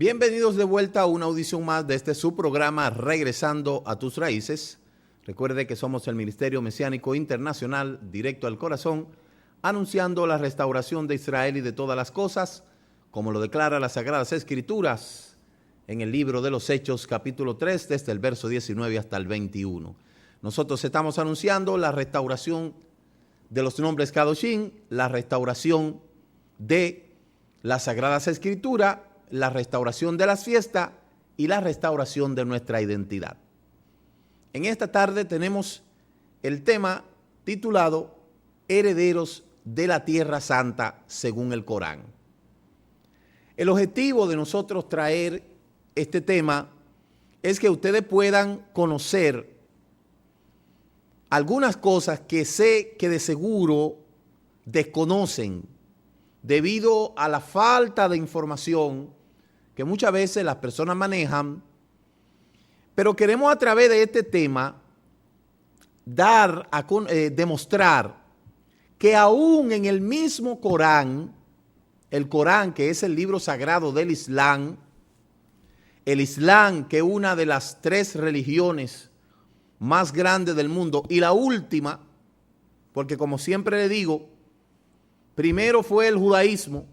Bienvenidos de vuelta a una audición más de este su programa Regresando a tus Raíces. Recuerde que somos el Ministerio Mesiánico Internacional, directo al corazón, anunciando la restauración de Israel y de todas las cosas, como lo declara las Sagradas Escrituras en el libro de los Hechos, capítulo 3, desde el verso 19 hasta el 21. Nosotros estamos anunciando la restauración de los nombres Kadoshim, la restauración de las Sagradas Escrituras, la restauración de las fiestas y la restauración de nuestra identidad. En esta tarde tenemos el tema titulado Herederos de la Tierra Santa según el Corán. El objetivo de nosotros traer este tema es que ustedes puedan conocer algunas cosas que sé que de seguro desconocen debido a la falta de información que muchas veces las personas manejan, pero queremos a través de este tema demostrar que aún en el mismo Corán, el Corán que es el libro sagrado del Islam, el Islam que es una de las tres religiones más grandes del mundo y la última, porque como siempre le digo, primero fue el judaísmo,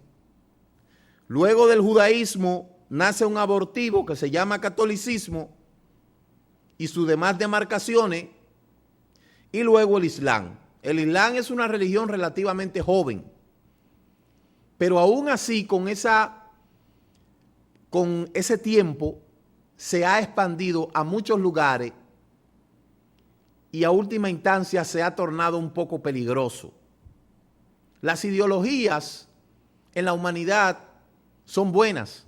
luego del judaísmo nace un abortivo que se llama catolicismo y sus demás demarcaciones, y luego el Islam. El Islam es una religión relativamente joven, pero aún así con ese tiempo se ha expandido a muchos lugares y a última instancia se ha tornado un poco peligroso. Las ideologías en la humanidad son buenas.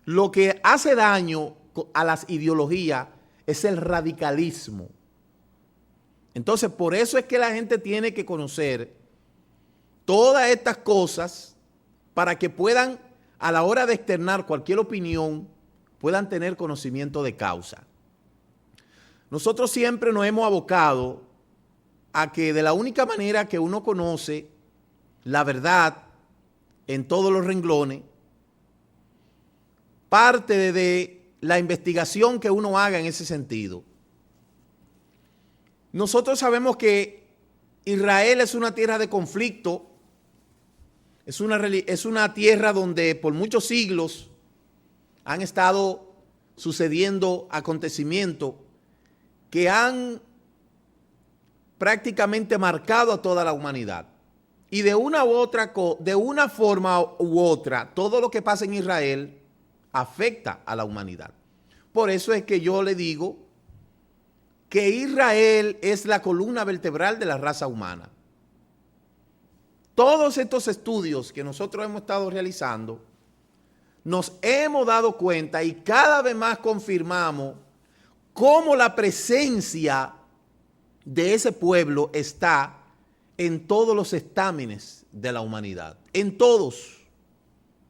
Lo que hace daño a las ideologías es el radicalismo. Entonces, por eso es que la gente tiene que conocer todas estas cosas para que puedan, a la hora de externar cualquier opinión, puedan tener conocimiento de causa. Nosotros siempre nos hemos abocado a que de la única manera que uno conoce la verdad en todos los renglones, parte de la investigación que uno haga en ese sentido. Nosotros sabemos que Israel es una tierra de conflicto, es una tierra donde por muchos siglos han estado sucediendo acontecimientos que han prácticamente marcado a toda la humanidad. Y de una forma u otra, todo lo que pasa en Israel afecta a la humanidad. Por eso es que yo le digo que Israel es la columna vertebral de la raza humana. Todos estos estudios que nosotros hemos estado realizando, nos hemos dado cuenta y cada vez más confirmamos cómo la presencia de ese pueblo está en todos los estámenes de la humanidad, en todos.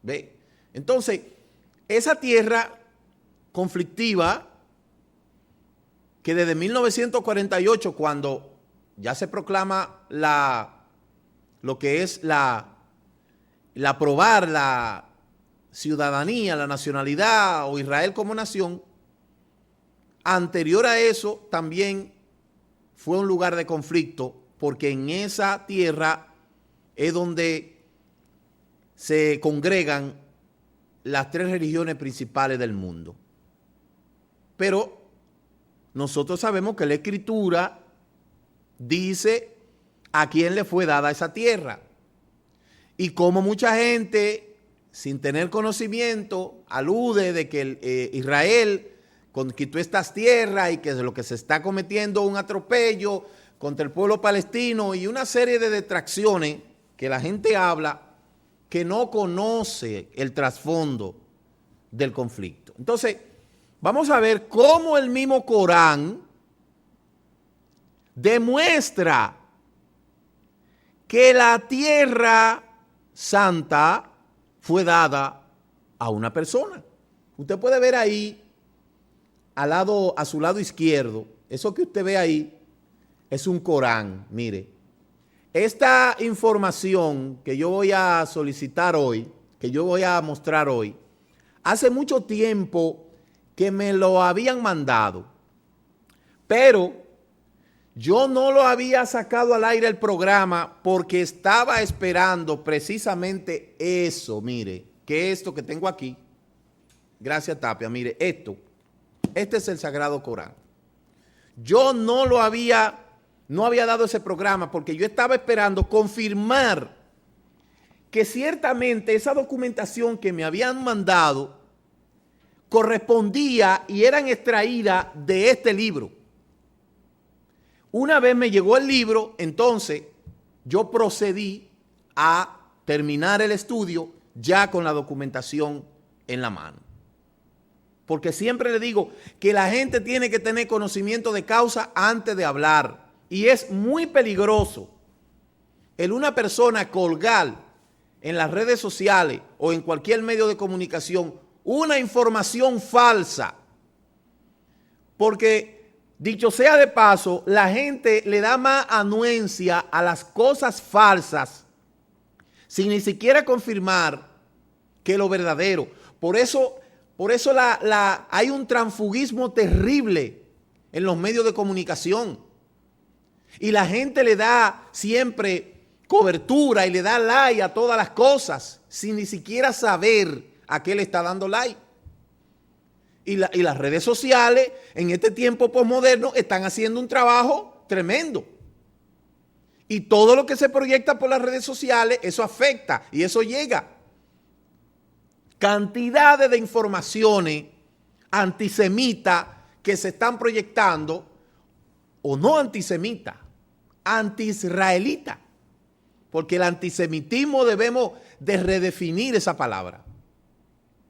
¿Ve? Entonces, esa tierra conflictiva que desde 1948, cuando ya se proclama lo que es aprobar la ciudadanía, la nacionalidad o Israel como nación, anterior a eso también fue un lugar de conflicto, porque en esa tierra es donde se congregan las tres religiones principales del mundo. Pero nosotros sabemos que la Escritura dice a quién le fue dada esa tierra. Y como mucha gente, sin tener conocimiento, alude de que Israel conquistó estas tierras y que lo que se está cometiendo un atropello contra el pueblo palestino y una serie de detracciones que la gente habla que no conoce el trasfondo del conflicto. Entonces, vamos a ver cómo el mismo Corán demuestra que la tierra santa fue dada a una persona. Usted puede ver ahí, a su lado izquierdo, eso que usted ve ahí, es un Corán. Mire, esta información que yo voy a solicitar hoy, que yo voy a mostrar hoy, hace mucho tiempo que me lo habían mandado, pero yo no lo había sacado al aire el programa porque estaba esperando precisamente eso, mire, que esto que tengo aquí, gracias Tapia, mire, este es el Sagrado Corán. Yo no había dado ese programa porque yo estaba esperando confirmar que ciertamente esa documentación que me habían mandado correspondía y eran extraídas de este libro. Una vez me llegó el libro, entonces yo procedí a terminar el estudio ya con la documentación en la mano. Porque siempre le digo que la gente tiene que tener conocimiento de causa antes de hablar. Y es muy peligroso el una persona colgar en las redes sociales o en cualquier medio de comunicación una información falsa. Porque, dicho sea de paso, la gente le da más anuencia a las cosas falsas sin ni siquiera confirmar que lo verdadero. Por eso hay un transfugismo terrible en los medios de comunicación. Y la gente le da siempre cobertura y le da like a todas las cosas sin ni siquiera saber a qué le está dando like. Y las redes sociales en este tiempo posmoderno están haciendo un trabajo tremendo. Y todo lo que se proyecta por las redes sociales, eso afecta y eso llega. Cantidades de informaciones antisemitas que se están proyectando, o no antisemitas, anti-israelita, porque el antisemitismo debemos de redefinir esa palabra.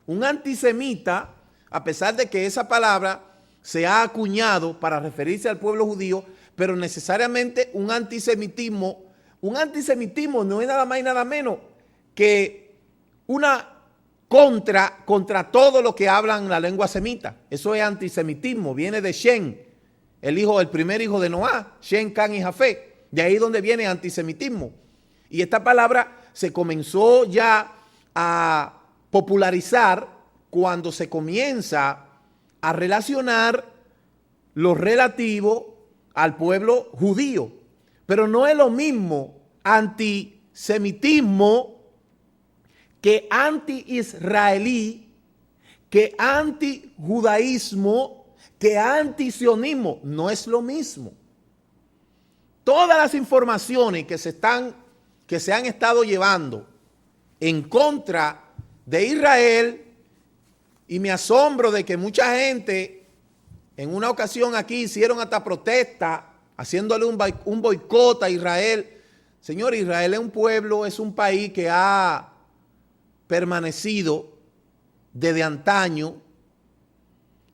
Un antisemita, a pesar de que esa palabra se ha acuñado para referirse al pueblo judío, pero necesariamente un antisemitismo no es nada más y nada menos que una contra todo lo que hablan la lengua semita. Eso es antisemitismo, viene de Shem, el primer hijo de Noah, Shem, Can y Jafet. De ahí donde viene antisemitismo. Y esta palabra se comenzó ya a popularizar cuando se comienza a relacionar lo relativo al pueblo judío. Pero no es lo mismo antisemitismo que anti-israelí, que anti-judaísmo, que anti-sionismo. No es lo mismo. Todas las informaciones que se han estado llevando en contra de Israel, y me asombro de que mucha gente en una ocasión aquí hicieron hasta protesta, haciéndole un boicot a Israel. Señor, Israel es un pueblo, es un país que ha permanecido desde antaño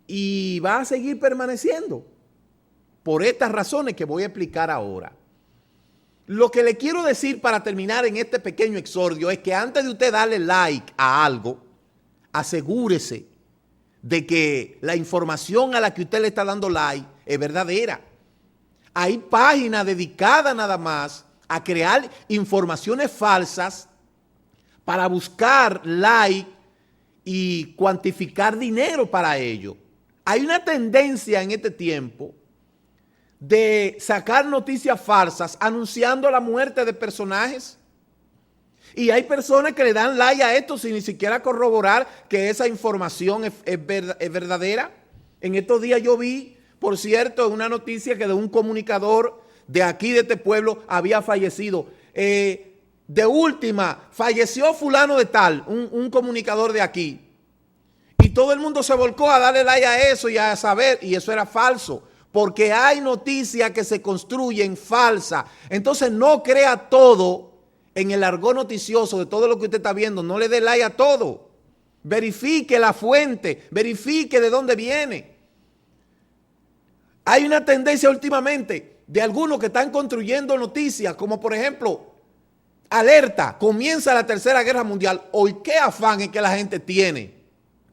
y va a seguir permaneciendo por estas razones que voy a explicar ahora. Lo que le quiero decir para terminar en este pequeño exordio es que antes de usted darle like a algo, asegúrese de que la información a la que usted le está dando like es verdadera. Hay páginas dedicadas nada más a crear informaciones falsas para buscar like y cuantificar dinero para ello. Hay una tendencia en este tiempo de sacar noticias falsas anunciando la muerte de personajes. Y hay personas que le dan like a esto sin ni siquiera corroborar que esa información es verdadera. En estos días yo vi, por cierto, una noticia que de un comunicador de aquí, de este pueblo, había fallecido. De última, falleció fulano de tal, un comunicador de aquí. Y todo el mundo se volcó a darle like a eso y a saber, y eso era falso. Porque hay noticias que se construyen falsas. Entonces no crea todo en el argot noticioso de todo lo que usted está viendo. No le dé like a todo. Verifique la fuente, verifique de dónde viene. Hay una tendencia últimamente de algunos que están construyendo noticias, como por ejemplo, alerta, comienza la Tercera Guerra Mundial. Hoy, ¿qué afán es que la gente tiene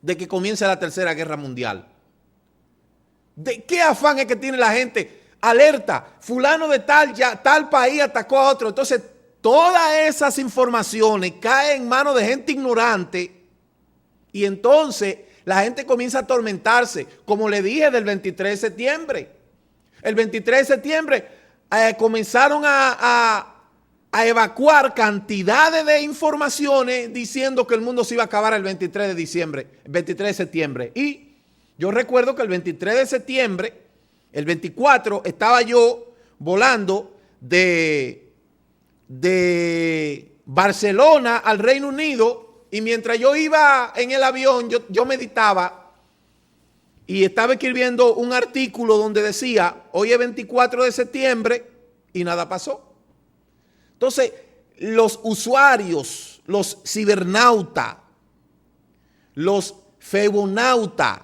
de que comience la Tercera Guerra Mundial? ¿De qué afán es que tiene la gente? Alerta, fulano de tal país atacó a otro. Entonces, todas esas informaciones caen en manos de gente ignorante Y entonces la gente comienza a atormentarse, como le dije del 23 de septiembre. El 23 de septiembre comenzaron a evacuar cantidades de informaciones diciendo que el mundo se iba a acabar el 23 de diciembre, el 23 de septiembre. Y yo recuerdo que el 23 de septiembre, el 24, estaba yo volando de Barcelona al Reino Unido, y mientras yo iba en el avión, yo meditaba y estaba escribiendo un artículo donde decía, hoy es 24 de septiembre y nada pasó. Entonces, los usuarios, los cibernautas, los febonautas,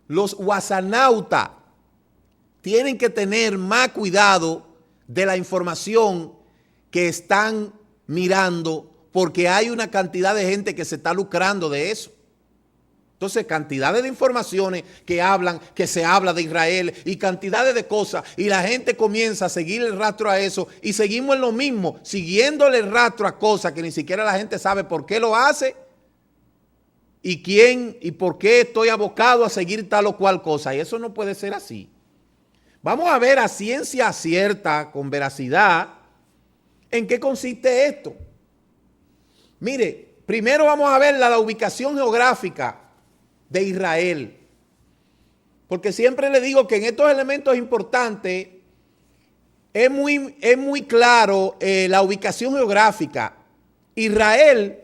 los guasanautas, tienen que tener más cuidado de la información que están mirando, porque hay una cantidad de gente que se está lucrando de eso. Entonces, cantidades de informaciones que se habla de Israel y cantidades de cosas, y la gente comienza a seguir el rastro a eso, y seguimos en lo mismo, siguiéndole el rastro a cosas que ni siquiera la gente sabe por qué lo hace y quién y por qué estoy abocado a seguir tal o cual cosa. Y eso no puede ser así. Vamos a ver a ciencia cierta, con veracidad, en qué consiste esto. Mire, primero vamos a ver la ubicación geográfica de Israel, porque siempre le digo que en estos elementos importantes es muy claro la ubicación geográfica. Israel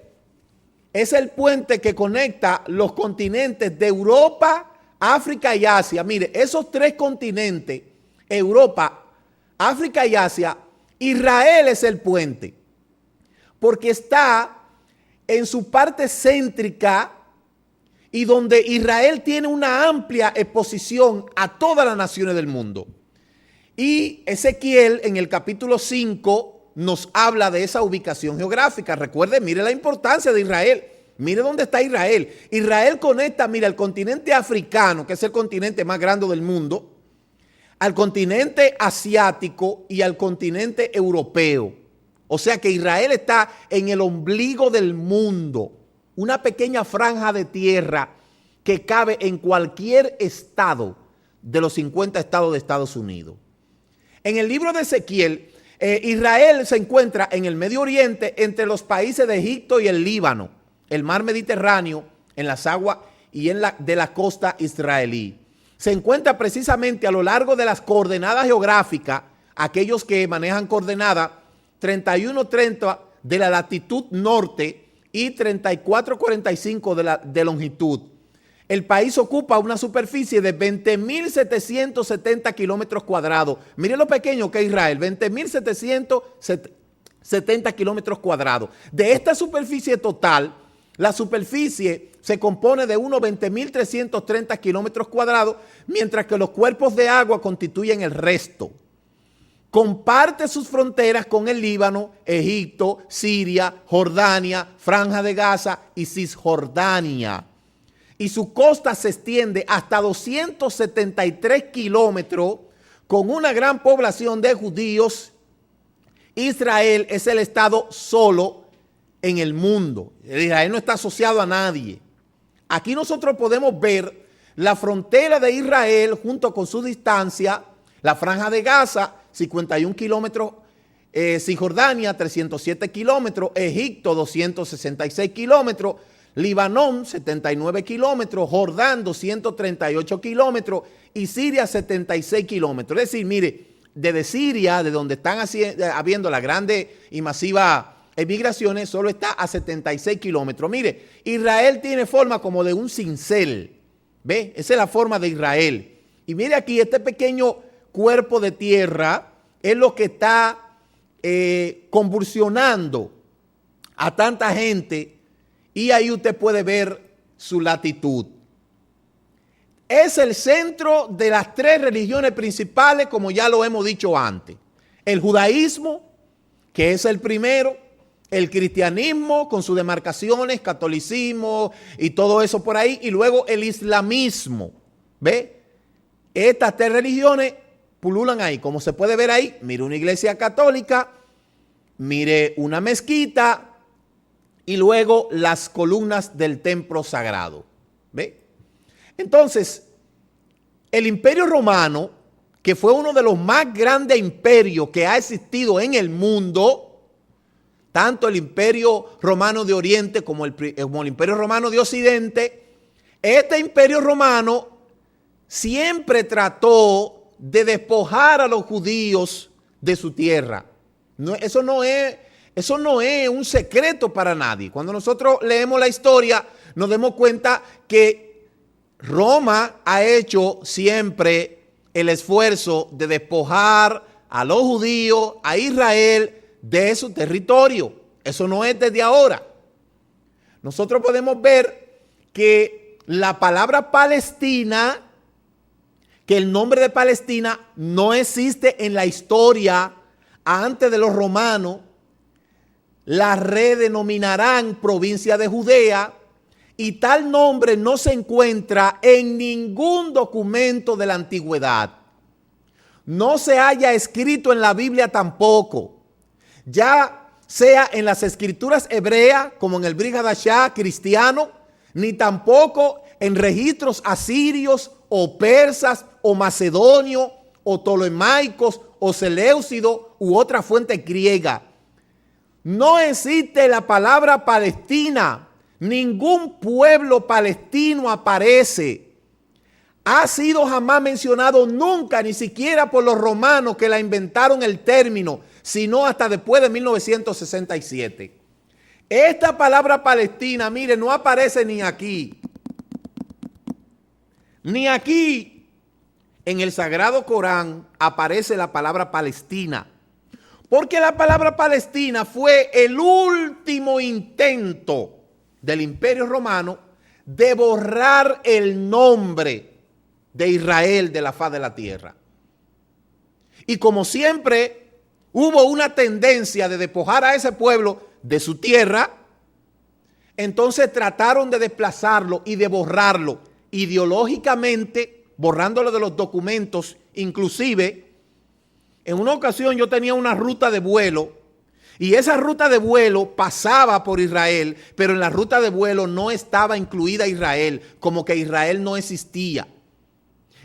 es el puente que conecta los continentes de Europa, África y Asia. Mire, esos tres continentes, Europa, África y Asia, Israel es el puente, porque está en su parte céntrica y donde Israel tiene una amplia exposición a todas las naciones del mundo. Y Ezequiel en el capítulo 5 nos habla de esa ubicación geográfica. Recuerde, mire la importancia de Israel. Mire dónde está Israel. Israel conecta, mira, el continente africano, que es el continente más grande del mundo, al continente asiático y al continente europeo. O sea que Israel está en el ombligo del mundo, una pequeña franja de tierra que cabe en cualquier estado de los 50 estados de Estados Unidos. En el libro de Ezequiel, Israel se encuentra en el Medio Oriente entre los países de Egipto y el Líbano, el mar Mediterráneo, en las aguas y de la costa israelí. Se encuentra precisamente a lo largo de las coordenadas geográficas, aquellos que manejan coordenadas 31:30 de la latitud norte y 34:45 de longitud. El país ocupa una superficie de 20.770 kilómetros cuadrados. Miren lo pequeño que es Israel, 20.770 kilómetros cuadrados. De esta superficie total, la superficie se compone de unos 20.330 kilómetros cuadrados, mientras que los cuerpos de agua constituyen el resto. Comparte sus fronteras con el Líbano, Egipto, Siria, Jordania, Franja de Gaza y Cisjordania. Y su costa se extiende hasta 273 kilómetros con una gran población de judíos. Israel es el estado solo en el mundo. Israel no está asociado a nadie. Aquí nosotros podemos ver la frontera de Israel junto con su distancia, la Franja de Gaza, 51 kilómetros, Cisjordania, 307 kilómetros, Egipto, 266 kilómetros, Libanón, 79 kilómetros, Jordán, 238 kilómetros y Siria, 76 kilómetros. Es decir, mire, desde Siria, de donde están habiendo las grandes y masivas emigraciones, solo está a 76 kilómetros. Mire, Israel tiene forma como de un cincel, ¿ve? Esa es la forma de Israel. Y mire aquí, este pequeño cuerpo de tierra es lo que está convulsionando a tanta gente, y ahí usted puede ver su latitud. Es el centro de las tres religiones principales, como ya lo hemos dicho antes. El judaísmo, que es el primero, el cristianismo con sus demarcaciones, catolicismo y todo eso por ahí, y luego el islamismo. ¿Ve? Estas tres religiones pululan ahí. Como se puede ver ahí, mire una iglesia católica, mire una mezquita y luego las columnas del templo sagrado. ¿Ve? Entonces, el Imperio Romano, que fue uno de los más grandes imperios que ha existido en el mundo, tanto el Imperio Romano de Oriente como el Imperio Romano de Occidente, este Imperio Romano siempre trató de despojar a los judíos de su tierra. Eso no es un secreto para nadie. Cuando nosotros leemos la historia, nos damos cuenta que Roma ha hecho siempre el esfuerzo de despojar a los judíos, a Israel, de su territorio. Eso no es desde ahora. Nosotros podemos ver que la palabra Palestina, que el nombre de Palestina no existe en la historia antes de los romanos. La redenominarán provincia de Judea y tal nombre no se encuentra en ningún documento de la antigüedad. No se haya escrito en la Biblia tampoco, ya sea en las escrituras hebreas como en el Brit Hadashah cristiano, ni tampoco en registros asirios o persas o macedonios o ptolemaicos o seleucidos u otra fuente griega. No existe la palabra Palestina, ningún pueblo palestino aparece. Ha sido jamás mencionado nunca, ni siquiera por los romanos que la inventaron el término, sino hasta después de 1967. Esta palabra Palestina, mire, no aparece ni aquí. Ni aquí en el Sagrado Corán aparece la palabra Palestina. Porque la palabra Palestina fue el último intento del Imperio Romano de borrar el nombre de Israel de la faz de la tierra. Y como siempre hubo una tendencia de despojar a ese pueblo de su tierra, entonces trataron de desplazarlo y de borrarlo ideológicamente, borrándolo de los documentos. Inclusive, en una ocasión yo tenía una ruta de vuelo y esa ruta de vuelo pasaba por Israel, pero en la ruta de vuelo no estaba incluida Israel, como que Israel no existía.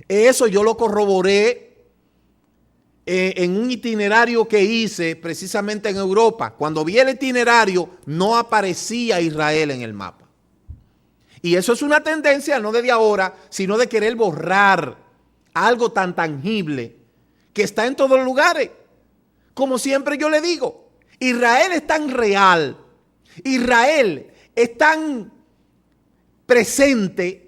Eso yo lo corroboré en un itinerario que hice precisamente en Europa. Cuando vi el itinerario no aparecía Israel en el mapa. Y eso es una tendencia no desde ahora, sino de querer borrar algo tan tangible que está en todos los lugares. Como siempre yo le digo, Israel es tan real, Israel es tan presente,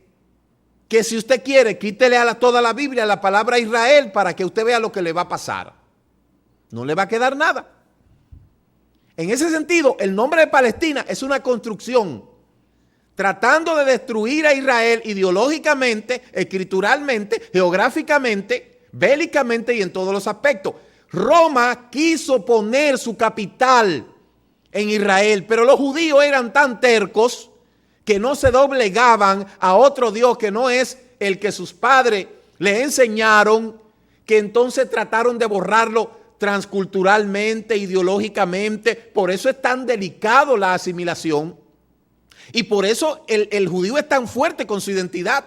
que si usted quiere, quítele a toda la Biblia la palabra Israel para que usted vea lo que le va a pasar. No le va a quedar nada. En ese sentido, el nombre de Palestina es una construcción tratando de destruir a Israel ideológicamente, escrituralmente, geográficamente, bélicamente y en todos los aspectos. Roma quiso poner su capital en Israel, pero los judíos eran tan tercos que no se doblegaban a otro Dios que no es el que sus padres le enseñaron, que entonces trataron de borrarlo transculturalmente, ideológicamente. Por eso es tan delicado la asimilación y por eso el judío es tan fuerte con su identidad,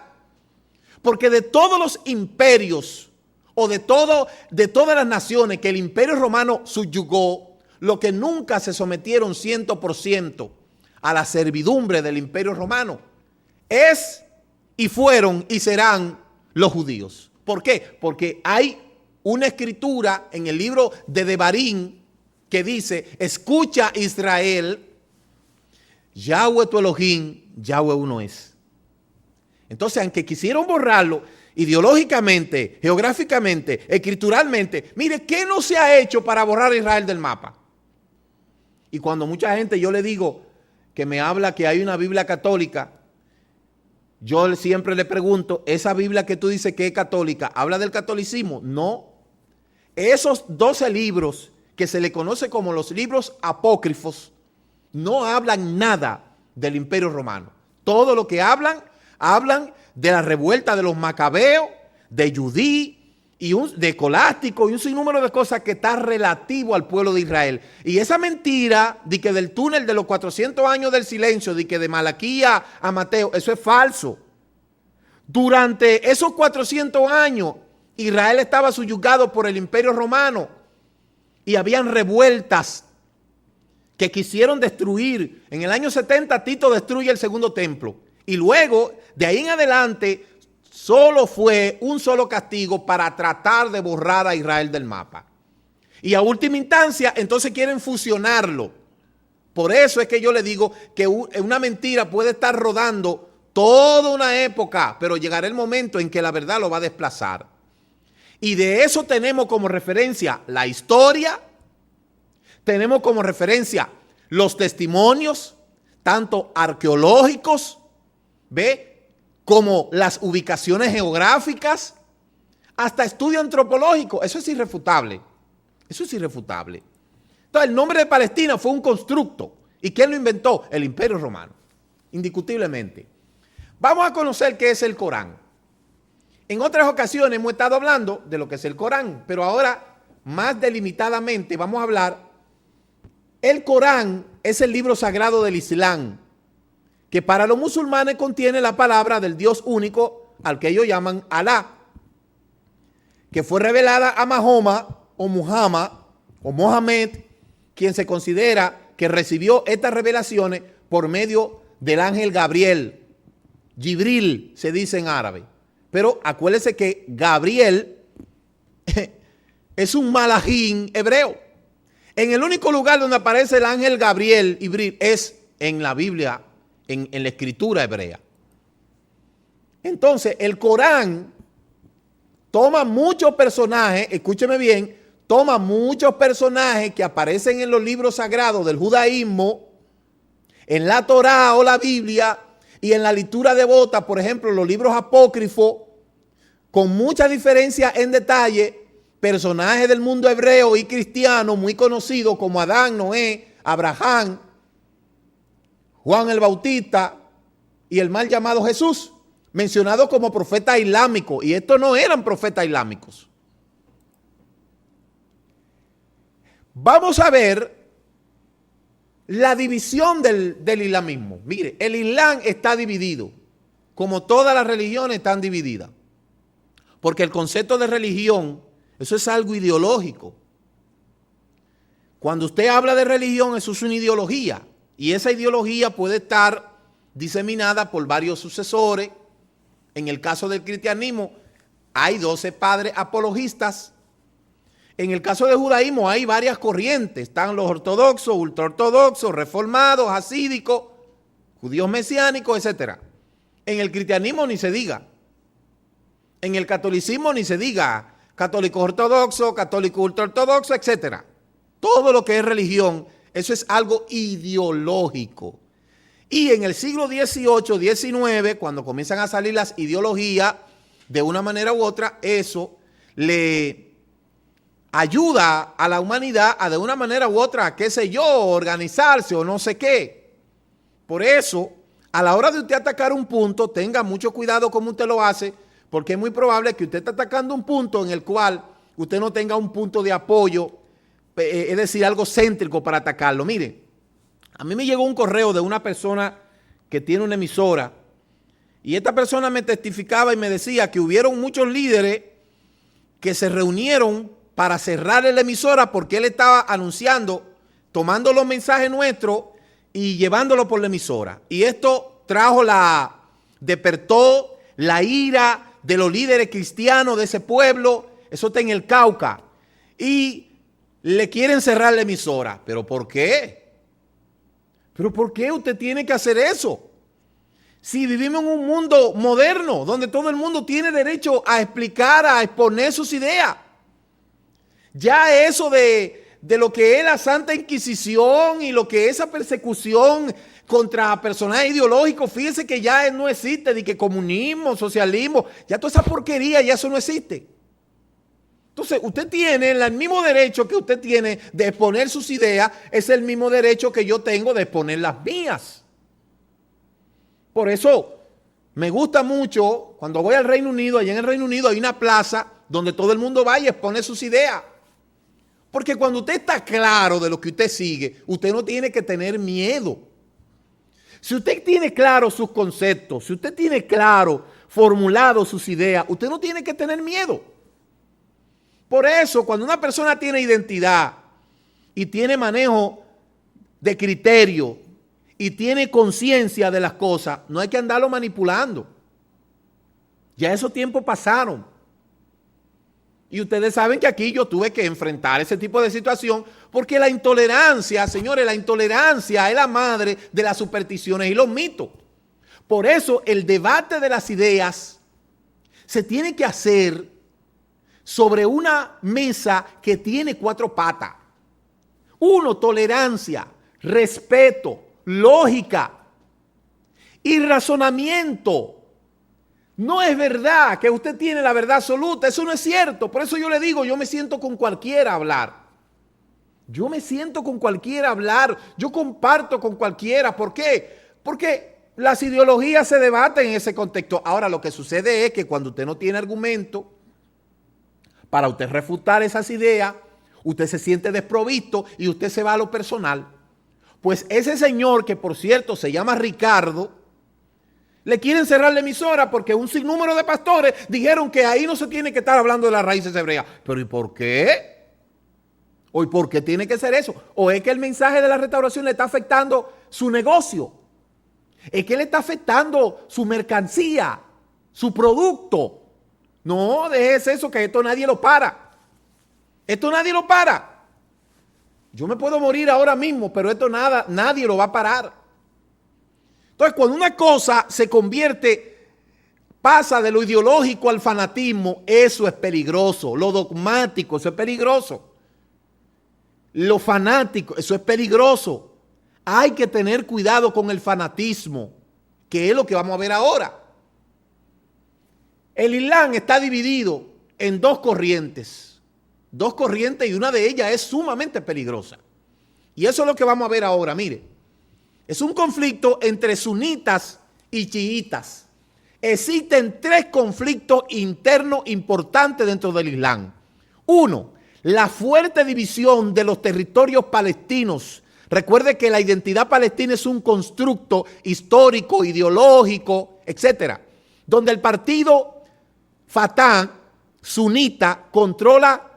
porque de todos los imperios o de todas las naciones que el Imperio Romano subyugó, lo que nunca se sometieron 100% a la servidumbre del Imperio Romano es y fueron y serán los judíos. ¿Por qué? Porque hay una escritura en el libro de Devarim que dice: escucha Israel, Yahweh tu Elohim, Yahweh uno es. Entonces, aunque quisieron borrarlo ideológicamente, geográficamente, escrituralmente, mire, ¿qué no se ha hecho para borrar a Israel del mapa? Y cuando mucha gente, yo le digo que me habla que hay una Biblia católica, yo siempre le pregunto, ¿esa Biblia que tú dices que es católica, habla del catolicismo? No. Esos 12 libros que se le conoce como los libros apócrifos no hablan nada del Imperio Romano. Todo lo que hablan de la revuelta de los macabeos, de Judí de escolástico y un sinnúmero de cosas que está relativo al pueblo de Israel. Y esa mentira de que del túnel de los 400 años del silencio, de que de Malaquía a Mateo, eso es falso. Durante esos 400 años, Israel estaba subyugado por el Imperio Romano y habían revueltas que quisieron destruir. En el año 70 Tito destruye el segundo templo y luego de ahí en adelante solo fue un solo castigo para tratar de borrar a Israel del mapa. Y a última instancia entonces quieren fusionarlo. Por eso es que yo le digo que una mentira puede estar rodando toda una época, pero llegará el momento en que la verdad lo va a desplazar. Y de eso tenemos como referencia la historia, tenemos como referencia los testimonios, tanto arqueológicos, ¿ve?, como las ubicaciones geográficas, hasta estudio antropológico. Eso es irrefutable. Eso es irrefutable. Entonces, el nombre de Palestina fue un constructo. ¿Y quién lo inventó? El Imperio Romano, indiscutiblemente. Vamos a conocer qué es el Corán. En otras ocasiones hemos estado hablando de lo que es el Corán, pero ahora más delimitadamente vamos a hablar. El Corán es el libro sagrado del Islam, que para los musulmanes contiene la palabra del Dios único, al que ellos llaman Alá, que fue revelada a Mahoma o Muhammad o Mohamed, quien se considera que recibió estas revelaciones por medio del ángel Gabriel. Jibril se dice en árabe. Pero acuérdense que Gabriel es un malajín hebreo. En el único lugar donde aparece el ángel Gabriel, Jibril, es en la Biblia, en la escritura hebrea. Entonces, el Corán toma muchos personajes, escúcheme bien, toma muchos personajes que aparecen en los libros sagrados del judaísmo, en la Torá o la Biblia y en la lectura devota, por ejemplo, los libros apócrifos, con mucha diferencia en detalle, personajes del mundo hebreo y cristiano muy conocidos como Adán, Noé, Abraham, Juan el Bautista y el mal llamado Jesús, mencionados como profetas islámicos, y estos no eran profetas islámicos. Vamos a ver la división del islamismo. Mire, el Islam está dividido, como todas las religiones están divididas, porque el concepto de religión, eso es algo ideológico. Cuando usted habla de religión, eso es una ideología. Y esa ideología puede estar diseminada por varios sucesores. En el caso del cristianismo, hay 12 padres apologistas. En el caso del judaísmo hay varias corrientes. Están los ortodoxos, ultraortodoxos, reformados, hasídicos, judíos mesiánicos, etc. En el cristianismo ni se diga. En el catolicismo ni se diga. Católicos ortodoxos, católicos ultraortodoxos, etc. Todo lo que es religión, eso es algo ideológico. Y en el siglo XVIII, XIX, cuando comienzan a salir las ideologías, de una manera u otra, eso le ayuda a la humanidad a de una manera u otra, qué sé yo, organizarse o no sé qué. Por eso, a la hora de usted atacar un punto, tenga mucho cuidado como usted lo hace, porque es muy probable que usted esté atacando un punto en el cual usted no tenga un punto de apoyo, es decir, algo céntrico para atacarlo. Mire, a mí me llegó un correo de una persona que tiene una emisora y esta persona me testificaba y me decía que hubieron muchos líderes que se reunieron para cerrarle la emisora porque él estaba anunciando, tomando los mensajes nuestros y llevándolos por la emisora. Y esto despertó la ira de los líderes cristianos de ese pueblo. Eso está en el Cauca. Y le quieren cerrar la emisora. ¿Pero por qué? ¿Pero por qué usted tiene que hacer eso? Si vivimos en un mundo moderno, donde todo el mundo tiene derecho a explicar, a exponer sus ideas. Ya eso de lo que es la Santa Inquisición y lo que es esa persecución contra personajes ideológicos, fíjense que ya no existe, de que comunismo, socialismo, ya toda esa porquería, ya eso no existe. Entonces, usted tiene el mismo derecho que usted tiene de exponer sus ideas, es el mismo derecho que yo tengo de exponer las mías. Por eso, me gusta mucho, cuando voy al Reino Unido, allá en el Reino Unido hay una plaza donde todo el mundo va y expone sus ideas. Porque cuando usted está claro de lo que usted sigue, usted no tiene que tener miedo. Si usted tiene claro sus conceptos, si usted tiene claro, formulado sus ideas, usted no tiene que tener miedo. Por eso, cuando una persona tiene identidad y tiene manejo de criterio y tiene conciencia de las cosas, no hay que andarlo manipulando. Ya esos tiempos pasaron. Y ustedes saben que aquí yo tuve que enfrentar ese tipo de situación porque la intolerancia, señores, la intolerancia es la madre de las supersticiones y los mitos. Por eso el debate de las ideas se tiene que hacer sobre una mesa que tiene 4 patas. 1, tolerancia, respeto, lógica y razonamiento. No es verdad que usted tiene la verdad absoluta, eso no es cierto. Por eso yo le digo, yo me siento con cualquiera a hablar. Yo me siento con cualquiera a hablar, yo comparto con cualquiera. ¿Por qué? Porque las ideologías se debaten en ese contexto. Ahora, lo que sucede es que cuando usted no tiene argumento para usted refutar esas ideas, usted se siente desprovisto y usted se va a lo personal. Pues ese señor, que por cierto se llama Ricardo, le quieren cerrar la emisora porque un sinnúmero de pastores dijeron que ahí no se tiene que estar hablando de las raíces hebreas. Pero ¿y por qué? ¿O y por qué tiene que ser eso? ¿O es que el mensaje de la restauración le está afectando su negocio? ¿Es que le está afectando su mercancía, su producto? No, déjese eso, que esto nadie lo para. Esto nadie lo para. Yo me puedo morir ahora mismo, pero esto nadie lo va a parar. Entonces, cuando una cosa se convierte, pasa de lo ideológico al fanatismo, eso es peligroso. Lo dogmático, eso es peligroso. Lo fanático, eso es peligroso. Hay que tener cuidado con el fanatismo, que es lo que vamos a ver ahora. El Islam está dividido en 2 corrientes. 2 corrientes y una de ellas es sumamente peligrosa. Y eso es lo que vamos a ver ahora, mire. Es un conflicto entre sunitas y chiitas. Existen 3 conflictos internos importantes dentro del Islam. 1, la fuerte división de los territorios palestinos. Recuerde que la identidad palestina es un constructo histórico, ideológico, etcétera, donde el partido Fatah, sunita, controla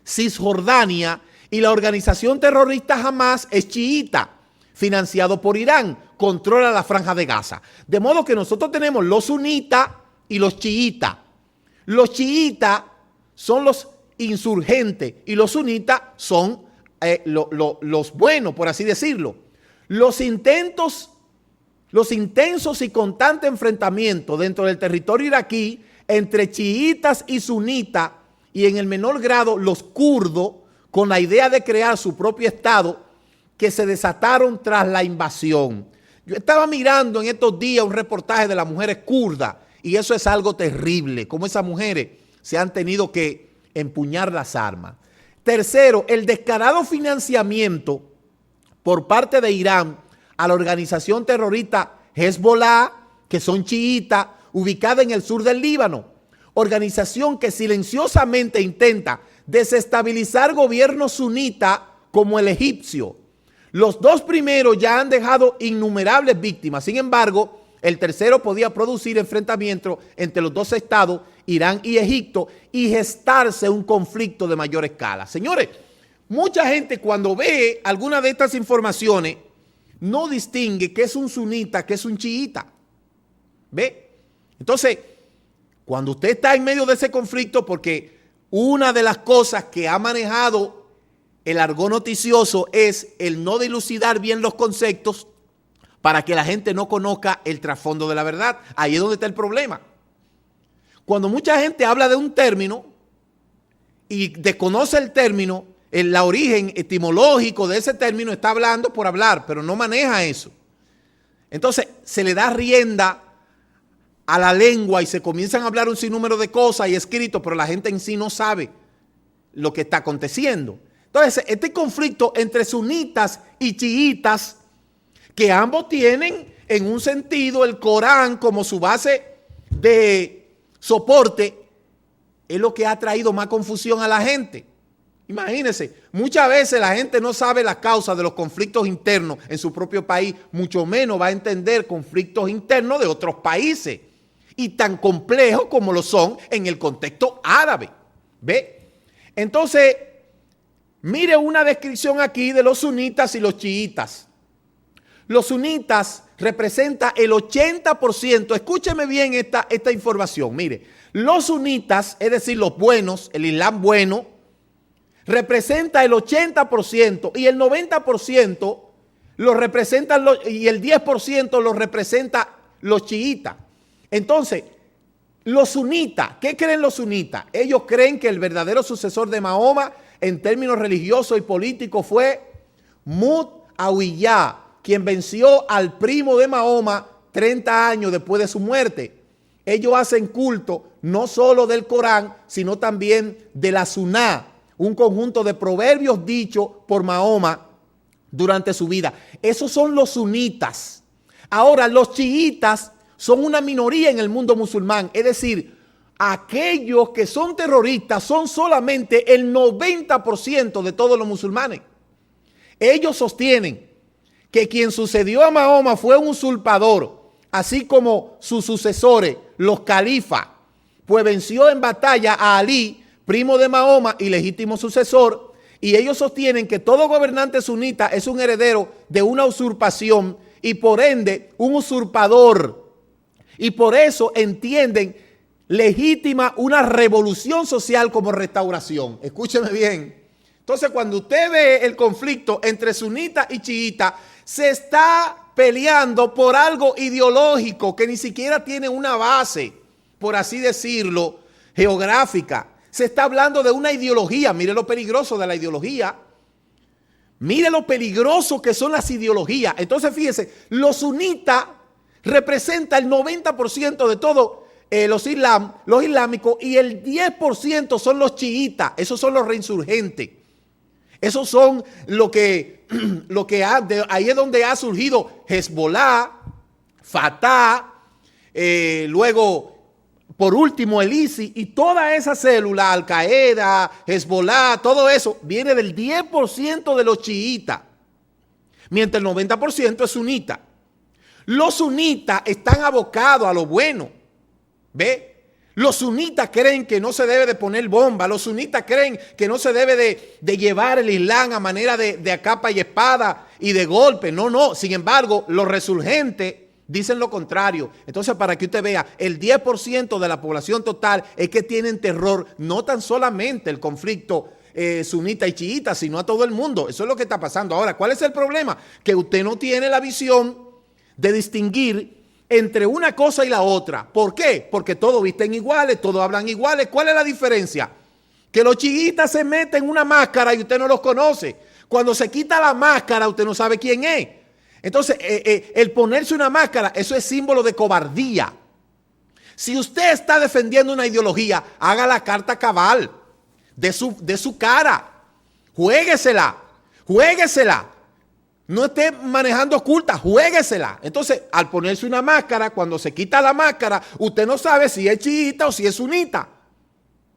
Cisjordania y la organización terrorista Hamas es chiita, financiado por Irán, controla la Franja de Gaza. De modo que nosotros tenemos los sunitas y los chiitas. Los chiitas son los insurgentes y los sunitas son los buenos, por así decirlo. Los intensos y constantes enfrentamientos dentro del territorio iraquí entre chiitas y sunitas, y en el menor grado los kurdos, con la idea de crear su propio estado, que se desataron tras la invasión. Yo estaba mirando en estos días un reportaje de las mujeres kurdas y eso es algo terrible, como esas mujeres se han tenido que empuñar las armas. Tercero, el descarado financiamiento por parte de Irán a la organización terrorista Hezbollah, que son chiitas, ubicada en el sur del Líbano, organización que silenciosamente intenta desestabilizar gobiernos sunitas como el egipcio. Los 2 primeros ya han dejado innumerables víctimas. Sin embargo, el tercero podía producir enfrentamientos entre los 2 estados, Irán y Egipto, y gestarse un conflicto de mayor escala. Señores, mucha gente cuando ve alguna de estas informaciones no distingue qué es un sunita, qué es un chiita. ¿Ve? Entonces, cuando usted está en medio de ese conflicto, porque una de las cosas que ha manejado el argot noticioso es el no dilucidar bien los conceptos para que la gente no conozca el trasfondo de la verdad. Ahí es donde está el problema. Cuando mucha gente habla de un término y desconoce el término, el origen etimológico de ese término, está hablando por hablar, pero no maneja eso. Entonces se le da rienda a la lengua y se comienzan a hablar un sinnúmero de cosas y escritos, pero la gente en sí no sabe lo que está aconteciendo. Entonces, este conflicto entre sunitas y chiitas, que ambos tienen en un sentido el Corán como su base de soporte, es lo que ha traído más confusión a la gente. Imagínense, muchas veces la gente no sabe las causas de los conflictos internos en su propio país, mucho menos va a entender conflictos internos de otros países y tan complejos como lo son en el contexto árabe. ¿Ve? Entonces, mire una descripción aquí de los sunitas y los chiitas. Los sunitas representan el 80%, escúcheme bien esta información, mire, los sunitas, es decir, los buenos, el Islam bueno, representa el 80% y el 90% lo representan y el 10% lo representa los chiitas. Entonces, los sunitas, ¿qué creen los sunitas? Ellos creen que el verdadero sucesor de Mahoma en términos religiosos y políticos fue Mu'awiyah, quien venció al primo de Mahoma 30 años después de su muerte. Ellos hacen culto no solo del Corán, sino también de la Suná, un conjunto de proverbios dichos por Mahoma durante su vida. Esos son los sunitas. Ahora, los chiitas son una minoría en el mundo musulmán, es decir, aquellos que son terroristas son solamente el 90% de todos los musulmanes. Ellos sostienen que quien sucedió a Mahoma fue un usurpador, así como sus sucesores, los califas, pues venció en batalla a Ali, primo de Mahoma y legítimo sucesor, y ellos sostienen que todo gobernante sunita es un heredero de una usurpación y por ende un usurpador, y por eso entienden legítima una revolución social como restauración. Escúcheme bien. Entonces, cuando usted ve el conflicto entre sunita y chiita, se está peleando por algo ideológico que ni siquiera tiene una base, por así decirlo, geográfica. Se está hablando de una ideología. Mire lo peligroso de la ideología. Mire lo peligroso que son las ideologías. Entonces, fíjese, los sunitas representan el 90% de todos los islámicos y el 10% son los chiitas. Esos son los reinsurgentes. Esos son ahí es donde ha surgido Hezbollah, Fatah, luego, por último, el ISIS y toda esa célula, Al-Qaeda, Hezbollah, todo eso viene del 10% de los chiitas, mientras el 90% es sunita. Los sunitas están abocados a lo bueno, ¿ve? Los sunitas creen que no se debe de poner bomba. Los sunitas creen que no se debe de llevar el Islam a manera de capa y espada y de golpe. No, no. Sin embargo, los resurgentes dicen lo contrario. Entonces, para que usted vea, el 10% de la población total es que tienen terror, no tan solamente el conflicto sunita y chiita, sino a todo el mundo. Eso es lo que está pasando. Ahora, ¿cuál es el problema? Que usted no tiene la visión de distinguir entre una cosa y la otra. ¿Por qué? Porque todos visten iguales, todos hablan iguales. ¿Cuál es la diferencia? Que los chiitas se meten una máscara y usted no los conoce. Cuando se quita la máscara, usted no sabe quién es. Entonces, el ponerse una máscara, eso es símbolo de cobardía. Si usted está defendiendo una ideología, haga la carta cabal de su cara. Juéguesela, juéguesela. No esté manejando oculta, juéguesela. Entonces, al ponerse una máscara, cuando se quita la máscara, usted no sabe si es chiita o si es sunita.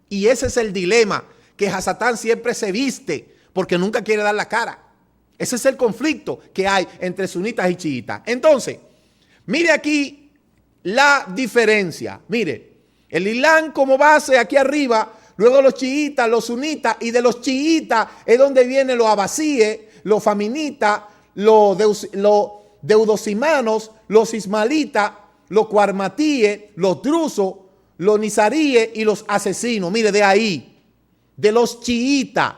Y ese es el dilema, que Hasatán siempre se viste, porque nunca quiere dar la cara. Ese es el conflicto que hay entre sunitas y chiitas. Entonces, mire aquí la diferencia. Mire, el Islam como base aquí arriba, luego los chiitas, los sunitas, y de los chiitas es donde vienen los abasíes, los faminitas, los deudosimanos, los ismaelitas, los cuarmatíes, los drusos, los nizaríes y los asesinos. Mire, de ahí, de los chiitas,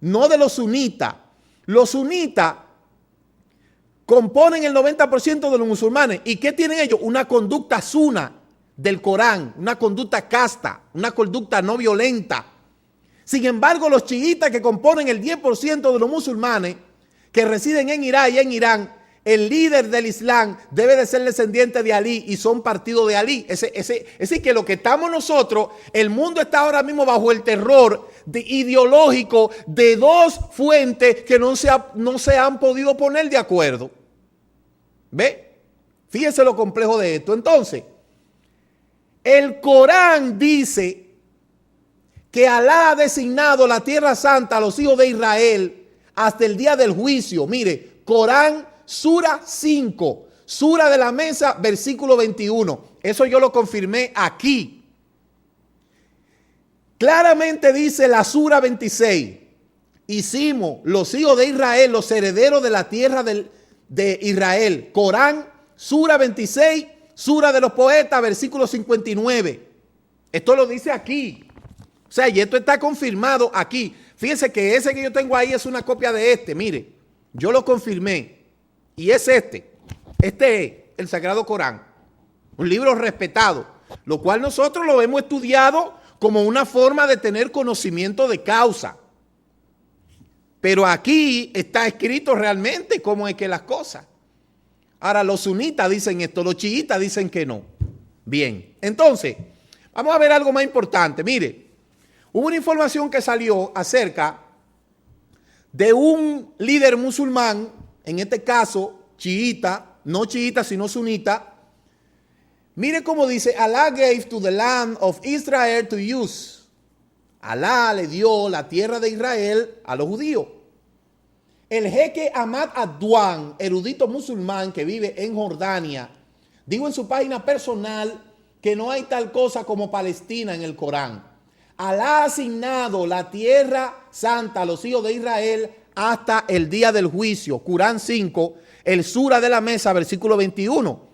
no de los sunitas. Los sunitas componen el 90% de los musulmanes. ¿Y qué tienen ellos? Una conducta suna del Corán, una conducta casta, una conducta no violenta. Sin embargo, los chiitas, que componen el 10% de los musulmanes que residen en Irak y en Irán, el líder del Islam debe de ser descendiente de Ali y son partido de Ali. Es decir, que lo que estamos nosotros, el mundo está ahora mismo bajo el terror ideológico de dos fuentes que no se han podido poner de acuerdo. ¿Ve? Fíjese lo complejo de esto. Entonces, el Corán dice que Alá ha designado la tierra santa a los hijos de Israel hasta el día del juicio. Mire, Corán, Sura 5, Sura de la Mesa, versículo 21. Eso yo lo confirmé aquí. Claramente dice la Sura 26. Hicimos los hijos de Israel los herederos de la tierra de Israel. Corán, Sura 26, Sura de los Poetas, versículo 59. Esto lo dice aquí. O sea, y esto está confirmado aquí. Fíjense que ese que yo tengo ahí es una copia de este. Mire, yo lo confirmé. Y es este. Este es el Sagrado Corán. Un libro respetado. Lo cual nosotros lo hemos estudiado como una forma de tener conocimiento de causa. Pero aquí está escrito realmente cómo es que las cosas. Ahora los sunitas dicen esto, los chiitas dicen que no. Bien, entonces, vamos a ver algo más importante. Mire, hubo una información que salió acerca de un líder musulmán, en este caso chiita, no chiita sino sunita. Mire cómo dice, Allah gave to the land of Israel to use. Alá le dio la tierra de Israel a los judíos. El jeque Ahmad Adwan, erudito musulmán que vive en Jordania, dijo en su página personal que no hay tal cosa como Palestina en el Corán. Alá ha asignado la tierra santa a los hijos de Israel hasta el día del juicio. Corán 5, el Sura de la Mesa, versículo 21.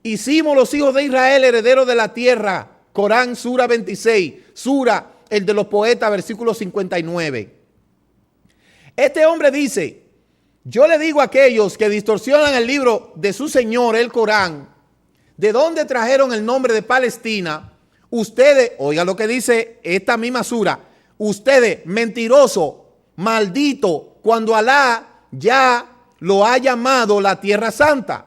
Hicimos los hijos de Israel herederos de la tierra. Corán, Sura 26, Sura el de los Poetas, versículo 59. Este hombre dice, yo le digo a aquellos que distorsionan el libro de su Señor, el Corán, de dónde trajeron el nombre de Palestina, ustedes, oiga lo que dice esta misma sura, ustedes, mentiroso, maldito, cuando Alá ya lo ha llamado la tierra santa.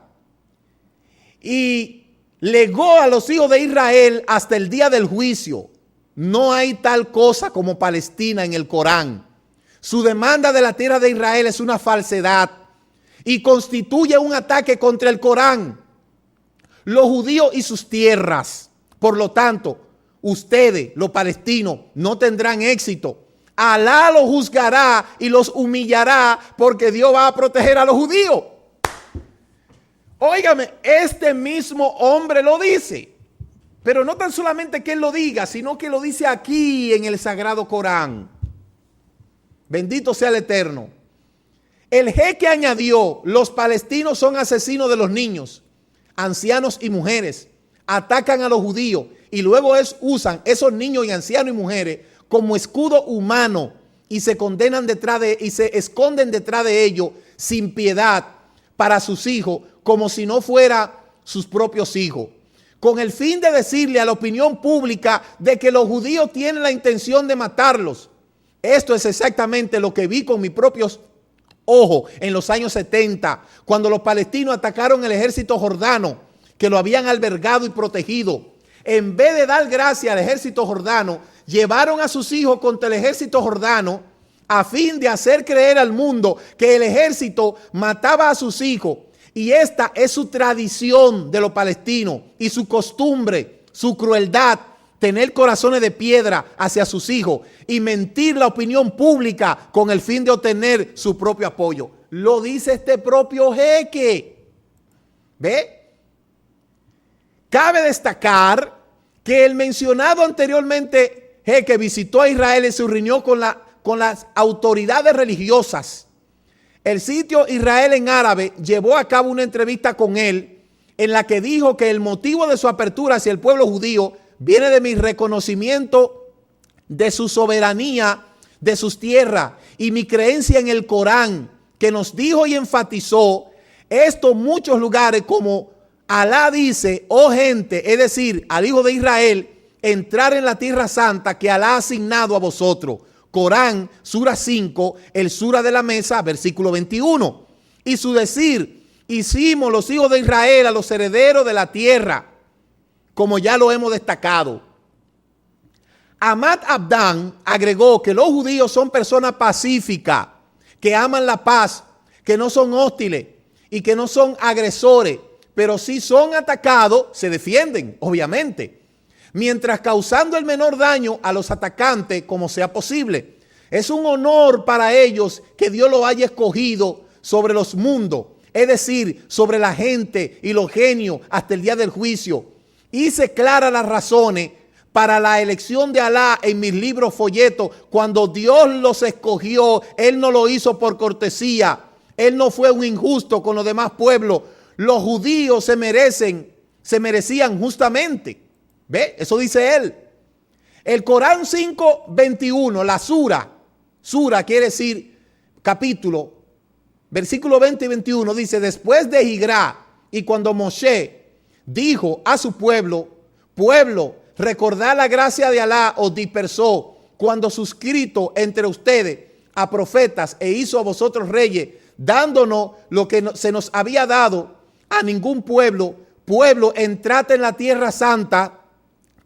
Y legó a los hijos de Israel hasta el día del juicio. No hay tal cosa como Palestina en el Corán. Su demanda de la tierra de Israel es una falsedad y constituye un ataque contra el Corán, los judíos y sus tierras. Por lo tanto, ustedes, los palestinos, no tendrán éxito. Alá los juzgará y los humillará porque Dios va a proteger a los judíos. Óigame, este mismo hombre lo dice. Pero no tan solamente que él lo diga, sino que lo dice aquí en el Sagrado Corán. Bendito sea el Eterno. El jeque añadió, los palestinos son asesinos de los niños, ancianos y mujeres. Atacan a los judíos y luego usan esos niños y ancianos y mujeres como escudo humano y se esconden detrás de ellos sin piedad para sus hijos, como si no fueran sus propios hijos, con el fin de decirle a la opinión pública de que los judíos tienen la intención de matarlos. Esto es exactamente lo que vi con mis propios ojos en los años 70, cuando los palestinos atacaron el ejército jordano, que lo habían albergado y protegido. En vez de dar gracia al ejército jordano, llevaron a sus hijos contra el ejército jordano a fin de hacer creer al mundo que el ejército mataba a sus hijos. Y esta es su tradición de los palestinos y su costumbre, su crueldad, tener corazones de piedra hacia sus hijos y mentir la opinión pública con el fin de obtener su propio apoyo. Lo dice este propio jeque. ¿Ve? Cabe destacar que el mencionado anteriormente jeque visitó a Israel y se reunió con las autoridades religiosas. El sitio Israel en árabe llevó a cabo una entrevista con él en la que dijo que el motivo de su apertura hacia el pueblo judío viene de mi reconocimiento de su soberanía, de sus tierras y mi creencia en el Corán, que nos dijo y enfatizó esto en muchos lugares, como Alá dice, oh gente, es decir, al hijo de Israel, entrar en la tierra santa que Alá ha asignado a vosotros. Corán, Sura 5, el Sura de la Mesa, versículo 21. Y su decir, hicimos los hijos de Israel a los herederos de la tierra, como ya lo hemos destacado. Ahmad Adwan agregó que los judíos son personas pacíficas, que aman la paz, que no son hostiles y que no son agresores, pero si son atacados, se defienden, obviamente. mientras causando el menor daño a los atacantes como sea posible. Es un honor para ellos que Dios lo haya escogido sobre los mundos, es decir, sobre la gente y los genios hasta el día del juicio. Hice claras las razones para la elección de Alá en mis libros folletos. Cuando Dios los escogió, Él no lo hizo por cortesía. Él no fue un injusto con los demás pueblos. Los judíos se merecían justamente. ¿Ve? Eso dice Él. El Corán 5:21, la sura quiere decir capítulo, versículo 20 y 21 dice: después de Higrá y cuando Moshe dijo a su pueblo, recordad la gracia de Alá os dispersó cuando suscrito entre ustedes a profetas e hizo a vosotros reyes, dándonos lo que se nos había dado a ningún pueblo, entrad en la tierra santa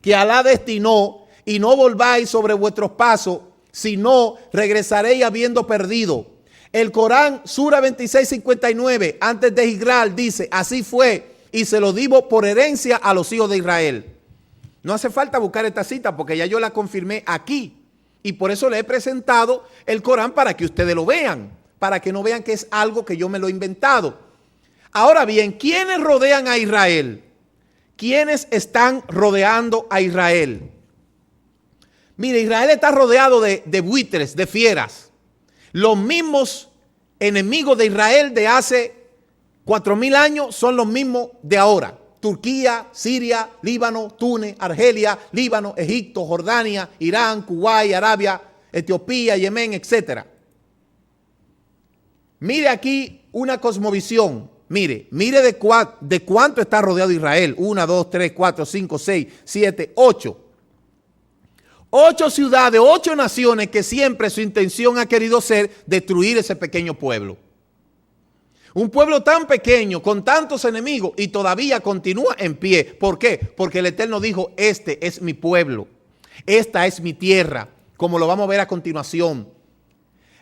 que Alá destinó y no volváis sobre vuestros pasos, sino regresaréis habiendo perdido. El Corán, Sura 26:59, antes de Higral, dice: así fue y se lo digo por herencia a los hijos de Israel. No hace falta buscar esta cita porque ya yo la confirmé aquí. Y por eso le he presentado el Corán para que ustedes lo vean, para que no vean que es algo que yo me lo he inventado. Ahora bien, ¿quiénes rodean a Israel? ¿Quiénes están rodeando a Israel? Mire, Israel está rodeado de buitres, de fieras. Los mismos enemigos de Israel de hace 4.000 años son los mismos de ahora. Turquía, Siria, Líbano, Túnez, Argelia, Líbano, Egipto, Jordania, Irán, Kuwait, Arabia, Etiopía, Yemen, etc. Mire aquí una cosmovisión. Mire de cuánto está rodeado Israel. 1, 2, 3, 4, 5, 6, 7, 8. 8 ciudades, 8 naciones que siempre su intención ha querido ser destruir ese pequeño pueblo. Un pueblo tan pequeño, con tantos enemigos, y todavía continúa en pie. ¿Por qué? Porque el Eterno dijo: este es mi pueblo, esta es mi tierra, como lo vamos a ver a continuación.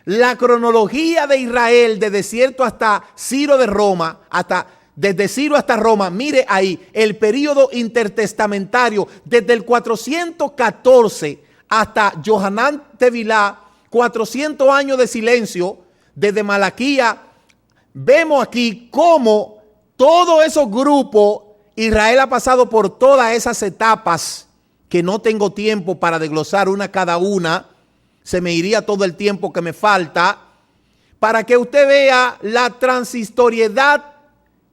La cronología de Israel, de desierto hasta Ciro de Roma, desde Ciro hasta Roma, mire ahí, el periodo intertestamentario, desde el 414 hasta Yohanan Tevilá, 400 años de silencio, desde Malaquía. Vemos aquí cómo todos esos grupos, Israel ha pasado por todas esas etapas que no tengo tiempo para desglosar una cada una. Se me iría todo el tiempo que me falta para que usted vea la transistoriedad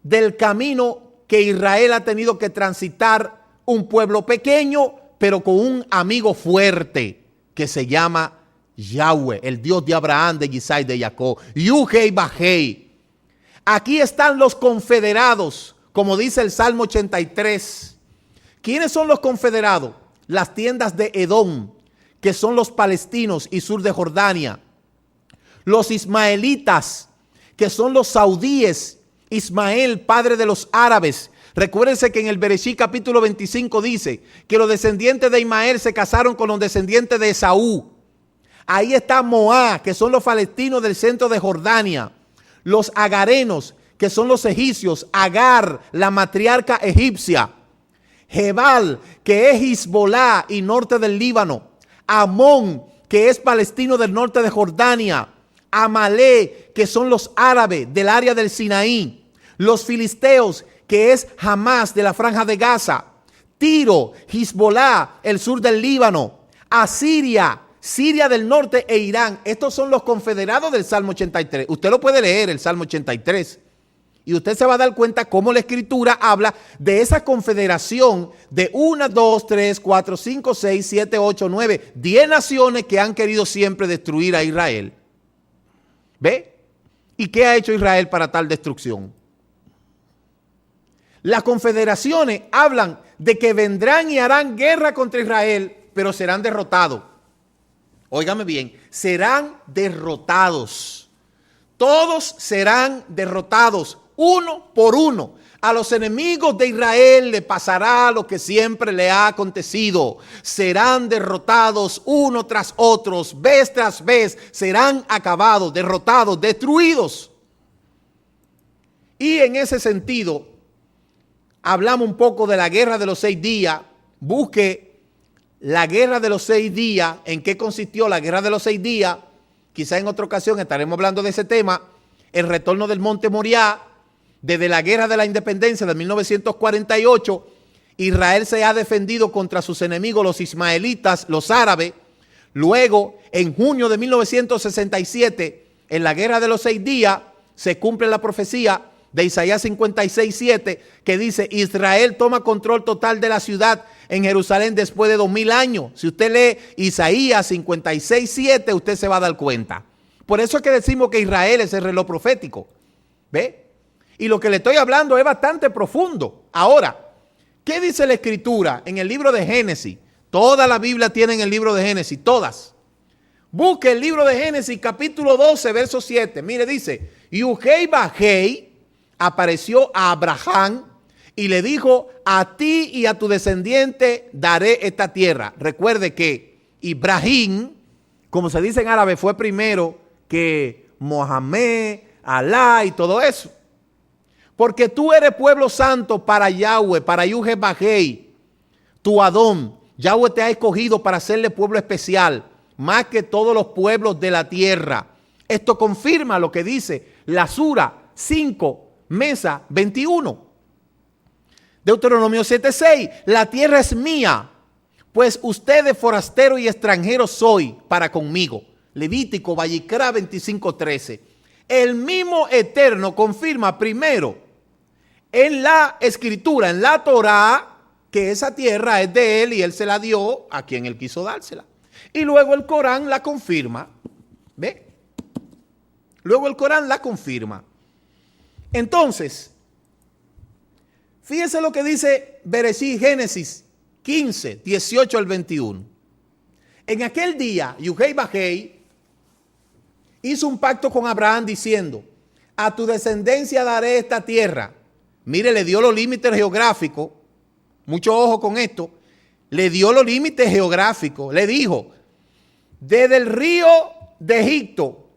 del camino que Israel ha tenido que transitar, un pueblo pequeño, pero con un amigo fuerte que se llama Yahweh, el Dios de Abraham, de Isaac y de Jacob. Yuhei Bajei. Aquí están los confederados, como dice el Salmo 83. ¿Quiénes son los confederados? Las tiendas de Edom, que son los palestinos y sur de Jordania. Los ismaelitas, que son los saudíes. Ismael, padre de los árabes. Recuérdense que en el Bereshit capítulo 25 dice que los descendientes de Ismael se casaron con los descendientes de Esaú. Ahí está Moab, que son los palestinos del centro de Jordania. Los agarenos, que son los egipcios. Agar, la matriarca egipcia. Jebal, que es Hezbolá y norte del Líbano. Amón, que es palestino del norte de Jordania. Amalek, que son los árabes del área del Sinaí. Los filisteos, que es Hamas de la franja de Gaza. Tiro, Hezbolá, el sur del Líbano. Asiria, Siria del norte e Irán. Estos son los confederados del Salmo 83. Usted lo puede leer, el Salmo 83. Y usted se va a dar cuenta cómo la Escritura habla de esa confederación de 1, 2, 3, 4, 5, 6, 7, 8, 9, 10 naciones que han querido siempre destruir a Israel. ¿Ve? ¿Y qué ha hecho Israel para tal destrucción? Las confederaciones hablan de que vendrán y harán guerra contra Israel, pero serán derrotados. Óigame bien, serán derrotados. Todos serán derrotados, uno por uno. A los enemigos de Israel le pasará lo que siempre le ha acontecido. Serán derrotados uno tras otro, vez tras vez. Serán acabados, derrotados, destruidos. Y en ese sentido, hablamos un poco de la guerra de los 6 días, busque la guerra de los 6 días, en qué consistió la guerra de los 6 días. Quizá en otra ocasión estaremos hablando de ese tema. El retorno del Monte Moriah, desde la guerra de la independencia de 1948, Israel se ha defendido contra sus enemigos, los ismaelitas, los árabes. Luego, en junio de 1967, en la guerra de los 6 días, se cumple la profecía de Isaías 56:7, que dice: Israel toma control total de la ciudad en Jerusalén después de 2000 años. Si usted lee Isaías 56:7, usted se va a dar cuenta. Por eso es que decimos que Israel es el reloj profético. ¿Ve? Y lo que le estoy hablando es bastante profundo. Ahora, ¿qué dice la Escritura en el libro de Génesis? Toda la Biblia tiene en el libro de Génesis, todas. Busque el libro de Génesis, capítulo 12, verso 7. Mire, dice: Yuhei Bajei apareció a Abraham y le dijo: a ti y a tu descendiente daré esta tierra. Recuerde que Ibrahim, como se dice en árabe, fue primero que Mohamed, Alá y todo eso. Porque tú eres pueblo santo para Yahweh, para Yuhei Bajei, tu Adón. Yahweh te ha escogido para hacerle pueblo especial, más que todos los pueblos de la tierra. Esto confirma lo que dice la Sura 5, Mesa 21. Deuteronomio 7:6, la tierra es mía, pues ustedes forasteros y extranjeros soy para conmigo. Levítico, Vallicrá 25:13. El mismo Eterno confirma primero en la Escritura, en la Torá, que esa tierra es de él y él se la dio a quien él quiso dársela. Y luego el Corán la confirma. ¿Ve? Luego el Corán la confirma. Entonces, fíjese lo que dice Bereshit, Génesis 15, 18 al 21. En aquel día, Yuhei Bajei hizo un pacto con Abraham diciendo: a tu descendencia daré esta tierra. Mire, le dio los límites geográficos. Mucho ojo con esto. Le dio los límites geográficos. Le dijo: desde el río de Egipto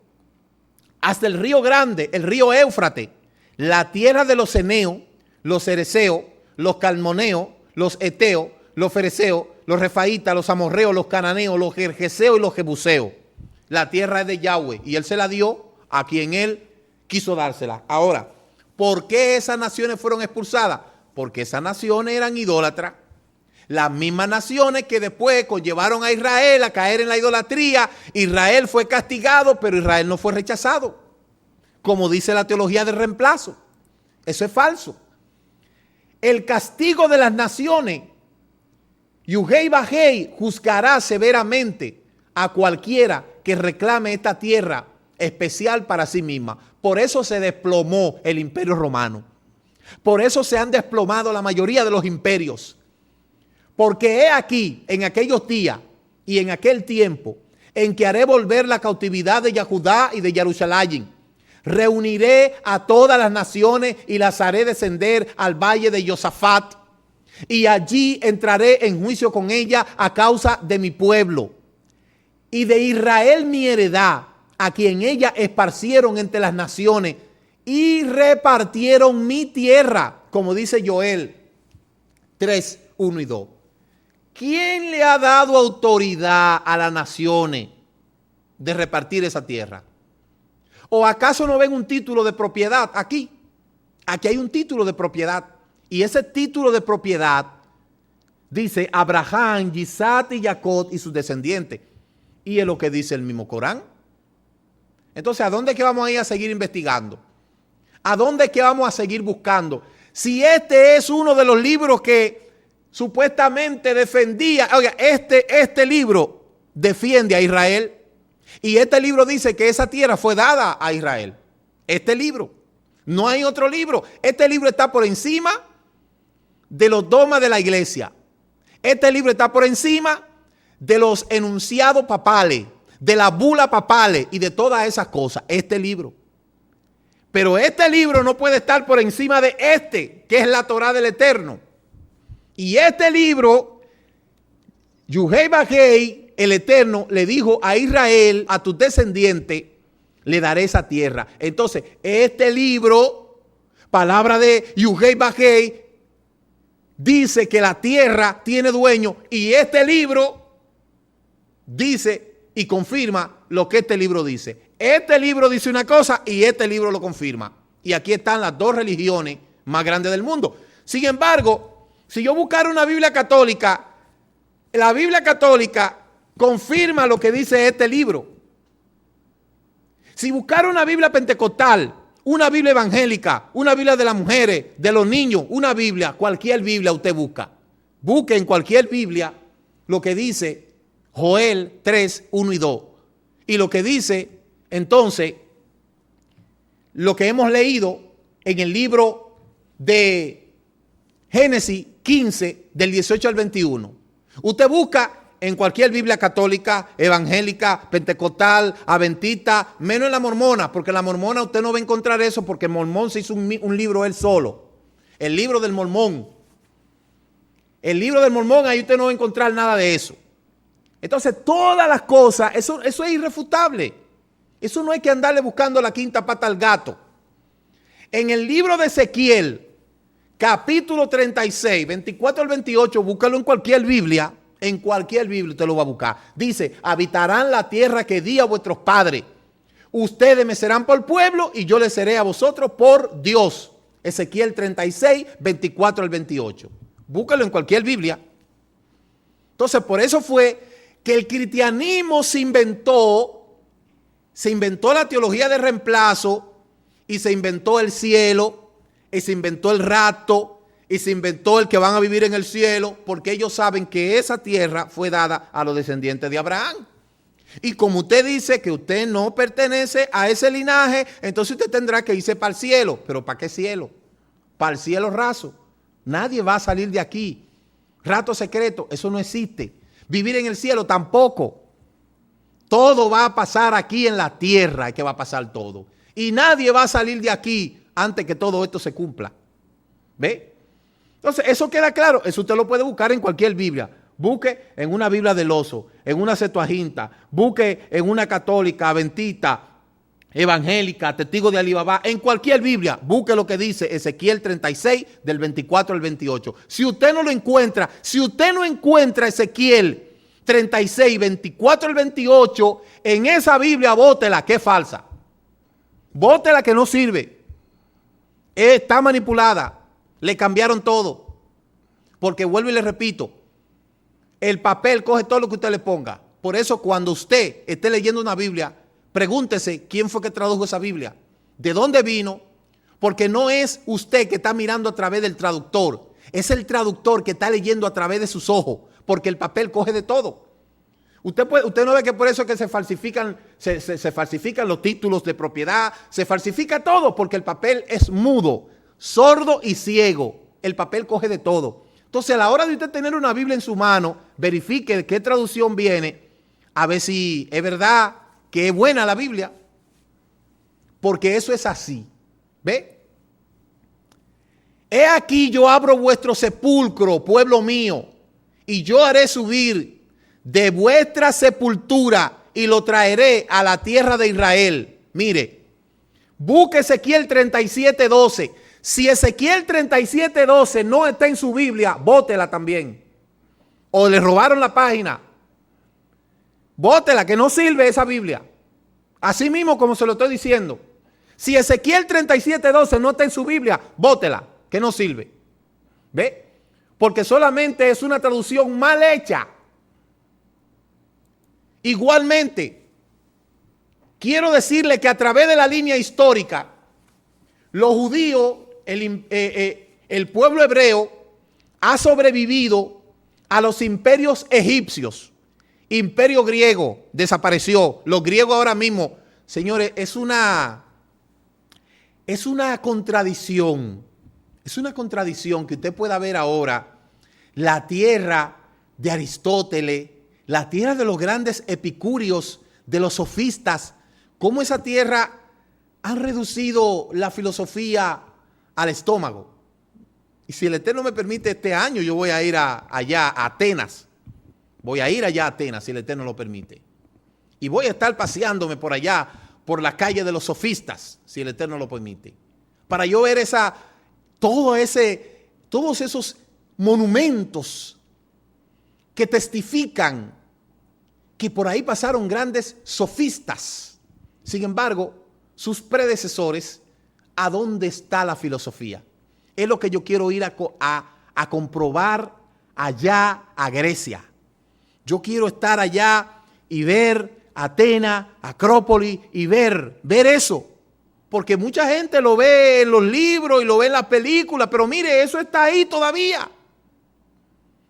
hasta el río grande, el río Éufrates, la tierra de los ceneos, los cereceos, los calmoneos, los eteos, los fereceos, los refaítas, los amorreos, los cananeos, los gergeseos y los jebuseos. La tierra es de Yahweh y él se la dio a quien él quiso dársela. Ahora, ¿por qué esas naciones fueron expulsadas? Porque esas naciones eran idólatras. Las mismas naciones que después conllevaron a Israel a caer en la idolatría. Israel fue castigado, pero Israel no fue rechazado, como dice la teología del reemplazo. Eso es falso. El castigo de las naciones, Yuhei Bajei juzgará severamente a cualquiera que reclame esta tierra especial para sí misma. Por eso se desplomó el Imperio Romano. Por eso se han desplomado la mayoría de los imperios. Porque he aquí, en aquellos días y en aquel tiempo, en que haré volver la cautividad de Yahudá y de Jerusalén. Reuniré a todas las naciones y las haré descender al valle de Josafat. Y allí entraré en juicio con ella a causa de mi pueblo. Y de Israel mi heredad, a quien ella esparcieron entre las naciones. Y repartieron mi tierra, como dice Joel 3, 1 y 2. ¿Quién le ha dado autoridad a las naciones de repartir esa tierra? ¿O acaso no ven un título de propiedad aquí? Aquí hay un título de propiedad. Y ese título de propiedad dice Abraham, Isaac y Jacob y sus descendientes. Y es lo que dice el mismo Corán. Entonces, ¿a dónde es que vamos a ir a seguir investigando? ¿A dónde es que vamos a seguir buscando? Si este es uno de los libros que supuestamente defendía, oiga, este libro defiende a Israel. Y este libro dice que esa tierra fue dada a Israel. Este libro. No hay otro libro. Este libro está por encima de los dogmas de la iglesia. Este libro está por encima de los enunciados papales, de la bula papales y de todas esas cosas. Este libro. Pero este libro no puede estar por encima de este, que es la Torá del Eterno. Y este libro, Yuhei Bajei, el Eterno, le dijo a Israel, a tus descendientes, le daré esa tierra. Entonces, este libro, palabra de Yuhei Bajei, dice que la tierra tiene dueño y este libro dice y confirma lo que este libro dice. Este libro dice una cosa y este libro lo confirma. Y aquí están las dos religiones más grandes del mundo. Sin embargo, si yo buscara una Biblia católica, la Biblia católica confirma lo que dice este libro. Si buscara una Biblia pentecostal, una Biblia evangélica, una Biblia de las mujeres, de los niños, una Biblia, cualquier Biblia usted busca. Busque en cualquier Biblia lo que dice Joel 3, 1 y 2. Y lo que dice, entonces, lo que hemos leído en el libro de Génesis 15, del 18 al 21. Usted busca en cualquier Biblia católica, evangélica, pentecostal, adventista, menos en la mormona, porque en la mormona usted no va a encontrar eso porque el mormón se hizo un libro él solo. El libro del mormón. El libro del mormón, ahí usted no va a encontrar nada de eso. Entonces, todas las cosas, eso es irrefutable. Eso no hay que andarle buscando la quinta pata al gato. En el libro de Ezequiel, capítulo 36, 24 al 28, búscalo en cualquier Biblia usted lo va a buscar. Dice, habitarán la tierra que di a vuestros padres. Ustedes me serán por pueblo y yo les seré a vosotros por Dios. Ezequiel 36, 24 al 28. Búscalo en cualquier Biblia. Entonces, por eso fue que el cristianismo se inventó la teología de reemplazo y se inventó el cielo y se inventó el rapto y se inventó el que van a vivir en el cielo, porque ellos saben que esa tierra fue dada a los descendientes de Abraham. Y como usted dice que usted no pertenece a ese linaje, entonces usted tendrá que irse para el cielo. ¿Pero para qué cielo? Para el cielo raso. Nadie va a salir de aquí. Rato secreto, eso no existe. Vivir en el cielo tampoco. Todo va a pasar aquí en la tierra, que va a pasar todo. Y nadie va a salir de aquí antes que todo esto se cumpla. ¿Ve? Entonces, eso queda claro. Eso usted lo puede buscar en cualquier Biblia. Busque en una Biblia del Oso, en una Septuaginta, busque en una católica, adventista, evangélica, testigo de Alibaba, en cualquier Biblia, busque lo que dice Ezequiel 36, del 24 al 28. Si usted no lo encuentra, Ezequiel 36, 24 al 28, en esa Biblia bótela, que es falsa. Bótela, que no sirve. Está manipulada. Le cambiaron todo. Porque vuelvo y le repito, el papel coge todo lo que usted le ponga. Por eso cuando usted esté leyendo una Biblia, pregúntese quién fue que tradujo esa Biblia. ¿De dónde vino? Porque no es usted que está mirando a través del traductor. Es el traductor que está leyendo a través de sus ojos. Porque el papel coge de todo. Usted no ve que por eso es que se falsifican los títulos de propiedad. Se falsifica todo porque el papel es mudo, sordo y ciego. El papel coge de todo. Entonces, a la hora de usted tener una Biblia en su mano, verifique de qué traducción viene, a ver si es verdad que es buena la Biblia, porque eso es así. ¿Ve? He aquí yo abro vuestro sepulcro, pueblo mío, y yo haré subir de vuestra sepultura y lo traeré a la tierra de Israel. Mire, busque Ezequiel 37:12. Si Ezequiel 37:12 no está en su Biblia, bótela también. O le robaron la página. Bótela, que no sirve esa Biblia. Así mismo como se lo estoy diciendo. Si Ezequiel 37:12 no está en su Biblia, bótela, que no sirve. ¿Ve? Porque solamente es una traducción mal hecha. Igualmente, quiero decirle que a través de la línea histórica, los judíos, el pueblo hebreo ha sobrevivido a los imperios egipcios. Imperio griego desapareció. Los griegos ahora mismo, señores, es una contradicción. Es una contradicción que usted pueda ver ahora la tierra de Aristóteles, la tierra de los grandes epicúreos, de los sofistas, cómo esa tierra han reducido la filosofía al estómago. Y si el Eterno me permite, este año yo voy a ir allá a Atenas. Voy a ir allá a Atenas, si el Eterno lo permite. Y voy a estar paseándome por allá, por la calle de los sofistas, si el Eterno lo permite. Para yo ver todos esos monumentos que testifican que por ahí pasaron grandes sofistas. Sin embargo, sus predecesores, ¿a dónde está la filosofía? Es lo que yo quiero ir a comprobar allá a Grecia. Yo quiero estar allá y ver Atenas, Acrópolis y ver eso. Porque mucha gente lo ve en los libros y lo ve en las películas, pero mire, eso está ahí todavía.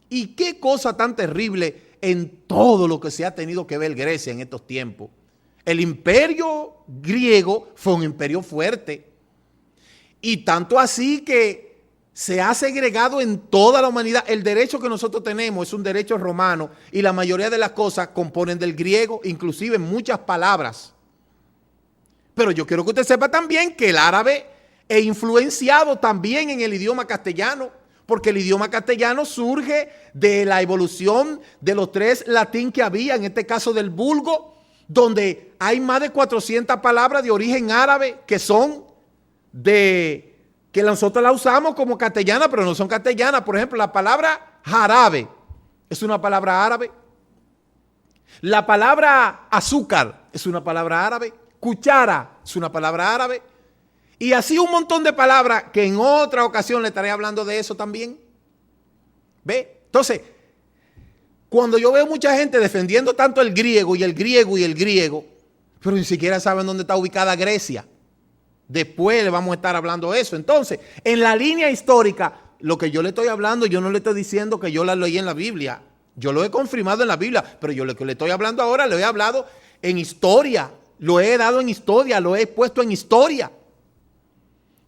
Y qué cosa tan terrible en todo lo que se ha tenido que ver Grecia en estos tiempos. El imperio griego fue un imperio fuerte. Y tanto así que se ha segregado en toda la humanidad. El derecho que nosotros tenemos es un derecho romano y la mayoría de las cosas componen del griego, inclusive muchas palabras. Pero yo quiero que usted sepa también que el árabe es influenciado también en el idioma castellano, porque el idioma castellano surge de la evolución de los 3 latín que había, en este caso del vulgo, donde hay más de 400 palabras de origen árabe que son que nosotros la usamos como castellana, pero no son castellanas. Por ejemplo, la palabra jarabe es una palabra árabe. La palabra azúcar es una palabra árabe. Cuchara es una palabra árabe. Y así un montón de palabras que en otra ocasión le estaré hablando de eso también. ¿Ve? Entonces, cuando yo veo mucha gente defendiendo tanto el griego y el griego y el griego, pero ni siquiera saben dónde está ubicada Grecia. Después le vamos a estar hablando de eso. Entonces, en la línea histórica, lo que yo le estoy hablando, yo no le estoy diciendo que yo la leí en la Biblia. Yo lo he confirmado en la Biblia, pero yo lo que le estoy hablando ahora, lo he hablado en historia. Lo he dado en historia, lo he puesto en historia.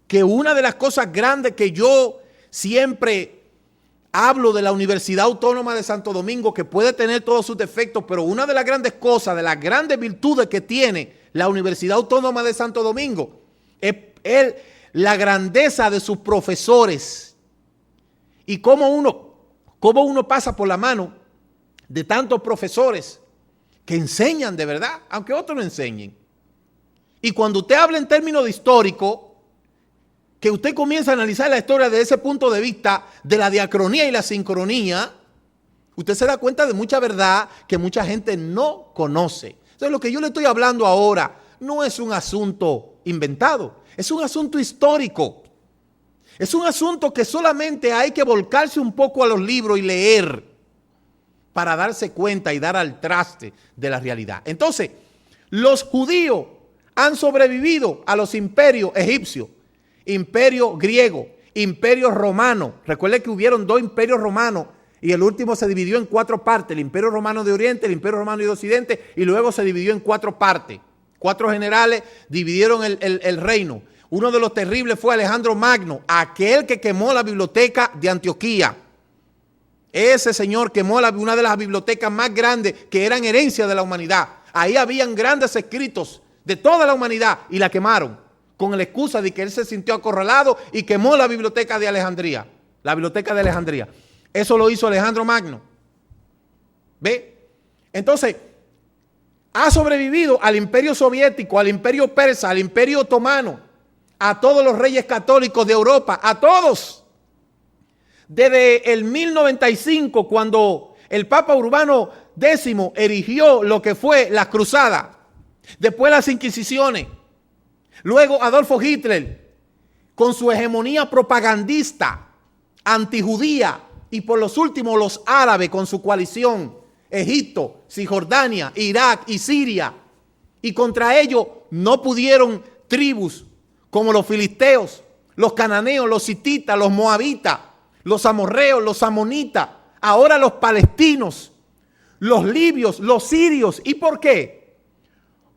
Que una de las cosas grandes que yo siempre hablo de la Universidad Autónoma de Santo Domingo, que puede tener todos sus defectos, pero una de las grandes cosas, de las grandes virtudes que tiene la Universidad Autónoma de Santo Domingo, es la grandeza de sus profesores. Y cómo uno pasa por la mano de tantos profesores que enseñan de verdad, aunque otros no enseñen. Y cuando usted habla en términos de histórico, que usted comienza a analizar la historia desde ese punto de vista de la diacronía y la sincronía, usted se da cuenta de mucha verdad que mucha gente no conoce. Entonces, lo que yo le estoy hablando ahora no es un asunto inventado, es un asunto histórico. Es un asunto que solamente hay que volcarse un poco a los libros y leer para darse cuenta y dar al traste de la realidad. Entonces, los judíos han sobrevivido a los imperios egipcios, imperio griego, imperio romano. Recuerde que hubieron 2 imperios romanos y el último se dividió en 4 partes. El imperio romano de Oriente, el imperio romano de Occidente, y luego se dividió en 4 partes. 4 generales dividieron el reino. Uno de los terribles fue Alejandro Magno, aquel que quemó la biblioteca de Antioquía. Ese señor quemó una de las bibliotecas más grandes que eran herencia de la humanidad. Ahí habían grandes escritos de toda la humanidad y la quemaron con la excusa de que él se sintió acorralado y quemó la biblioteca de Alejandría. La biblioteca de Alejandría. Eso lo hizo Alejandro Magno. ¿Ve? Entonces, ha sobrevivido al imperio soviético, al imperio persa, al imperio otomano, a todos los reyes católicos de Europa, a todos. Desde el 1095, cuando el Papa Urbano X erigió lo que fue las cruzadas, después las inquisiciones, luego Adolfo Hitler, con su hegemonía propagandista, antijudía, y por los últimos los árabes con su coalición, Egipto, Cisjordania, Irak y Siria, y contra ellos no pudieron tribus como los filisteos, los cananeos, los hititas, los moabitas, los amorreos, los amonitas, ahora los palestinos, los libios, los sirios. ¿Y por qué?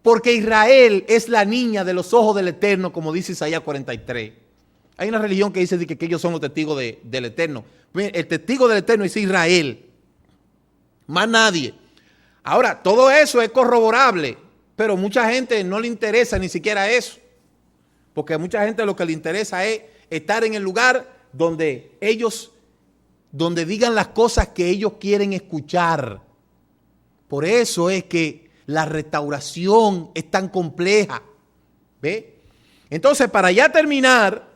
Porque Israel es la niña de los ojos del Eterno, como dice Isaías 43. Hay una religión que dice que ellos son los testigos del Eterno. El testigo del Eterno es Israel, más nadie. Ahora, todo eso es corroborable, pero mucha gente no le interesa ni siquiera eso. Porque a mucha gente lo que le interesa es estar en el lugar donde digan las cosas que ellos quieren escuchar. Por eso es que la restauración es tan compleja. ¿Ve? Entonces, para ya terminar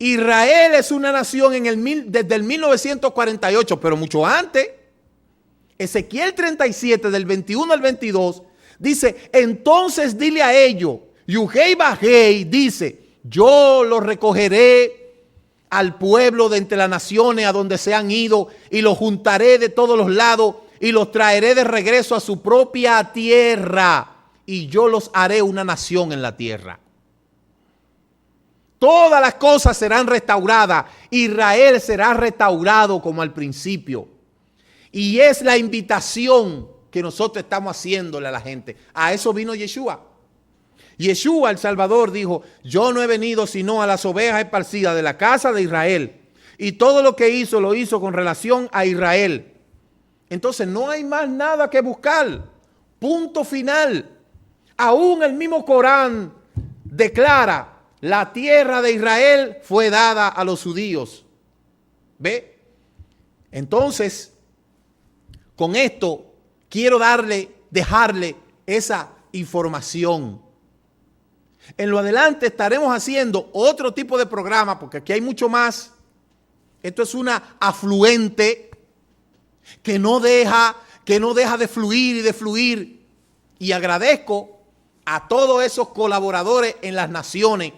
Israel es una nación desde el 1948, pero mucho antes. Ezequiel 37, del 21 al 22, dice, entonces dile a ellos, Yuhei Bajei dice, yo los recogeré al pueblo de entre las naciones a donde se han ido y los juntaré de todos los lados y los traeré de regreso a su propia tierra y yo los haré una nación en la tierra. Todas las cosas serán restauradas. Israel será restaurado como al principio. Y es la invitación que nosotros estamos haciéndole a la gente. A eso vino Yeshua. Yeshua, el Salvador, dijo, yo no he venido sino a las ovejas esparcidas de la casa de Israel. Y todo lo que hizo, lo hizo con relación a Israel. Entonces no hay más nada que buscar. Punto final. Aún el mismo Corán declara, la tierra de Israel fue dada a los judíos. ¿Ve? Entonces, con esto quiero dejarle esa información. En lo adelante estaremos haciendo otro tipo de programa, porque aquí hay mucho más. Esto es una afluente que no deja de fluir y de fluir. Y agradezco a todos esos colaboradores en las naciones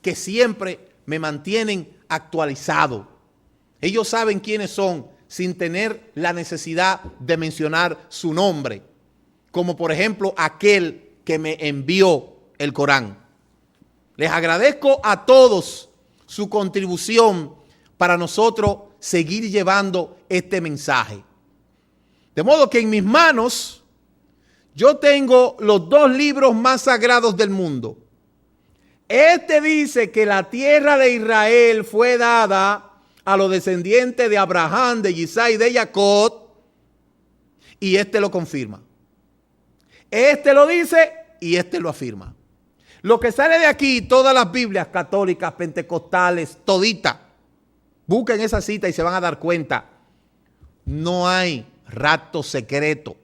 que siempre me mantienen actualizado. Ellos saben quiénes son sin tener la necesidad de mencionar su nombre, como por ejemplo aquel que me envió el Corán. Les agradezco a todos su contribución para nosotros seguir llevando este mensaje. De modo que en mis manos yo tengo los 2 libros más sagrados del mundo. Este dice que la tierra de Israel fue dada a los descendientes de Abraham, de Isaac y de Jacob, y este lo confirma. Este lo dice y este lo afirma. Lo que sale de aquí, todas las Biblias católicas, pentecostales, toditas, busquen esa cita y se van a dar cuenta. No hay rapto secreto.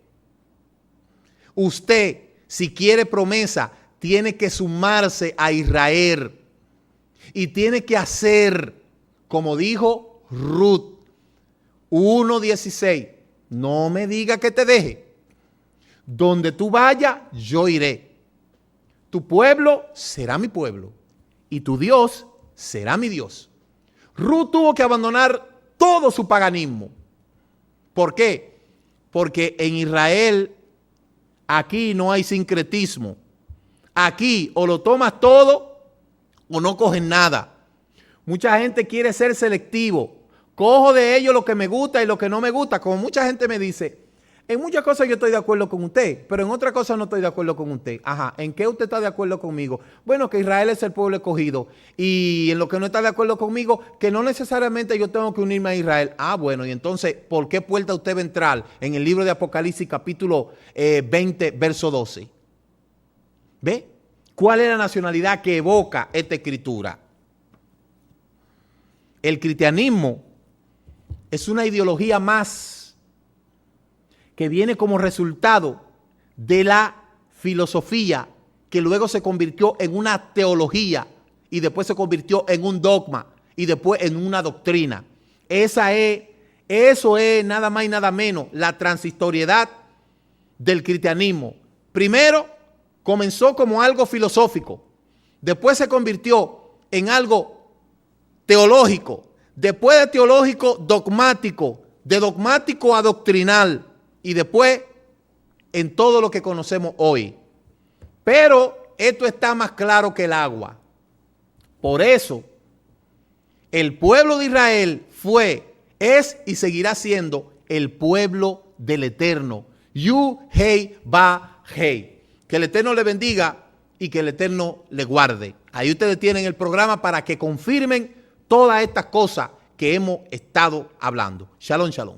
Usted, si quiere promesa, tiene que sumarse a Israel y tiene que hacer, como dijo Ruth 1:16, no me diga que te deje. Donde tú vayas, yo iré. Tu pueblo será mi pueblo y tu Dios será mi Dios. Ruth tuvo que abandonar todo su paganismo. ¿Por qué? Porque en Israel aquí no hay sincretismo. Aquí o lo tomas todo o no coges nada. Mucha gente quiere ser selectivo. Cojo de ellos lo que me gusta y lo que no me gusta. Como mucha gente me dice, en muchas cosas yo estoy de acuerdo con usted, pero en otras cosas no estoy de acuerdo con usted. Ajá, ¿en qué usted está de acuerdo conmigo? Bueno, que Israel es el pueblo escogido. Y en lo que no está de acuerdo conmigo, que no necesariamente yo tengo que unirme a Israel. Ah, bueno, y entonces, ¿por qué puerta usted va a entrar en el libro de Apocalipsis capítulo 20, verso 12? ¿Ve? ¿Cuál es la nacionalidad que evoca esta escritura? El cristianismo es una ideología más que viene como resultado de la filosofía que luego se convirtió en una teología y después se convirtió en un dogma y después en una doctrina. Eso es nada más y nada menos la transistoriedad del cristianismo. Primero comenzó como algo filosófico, después se convirtió en algo teológico, después de teológico dogmático, de dogmático a doctrinal y después en todo lo que conocemos hoy. Pero esto está más claro que el agua. Por eso el pueblo de Israel es y seguirá siendo el pueblo del Eterno. Yuhei Bajei. Que el Eterno le bendiga y que el Eterno le guarde. Ahí ustedes tienen el programa para que confirmen todas estas cosas que hemos estado hablando. Shalom, shalom.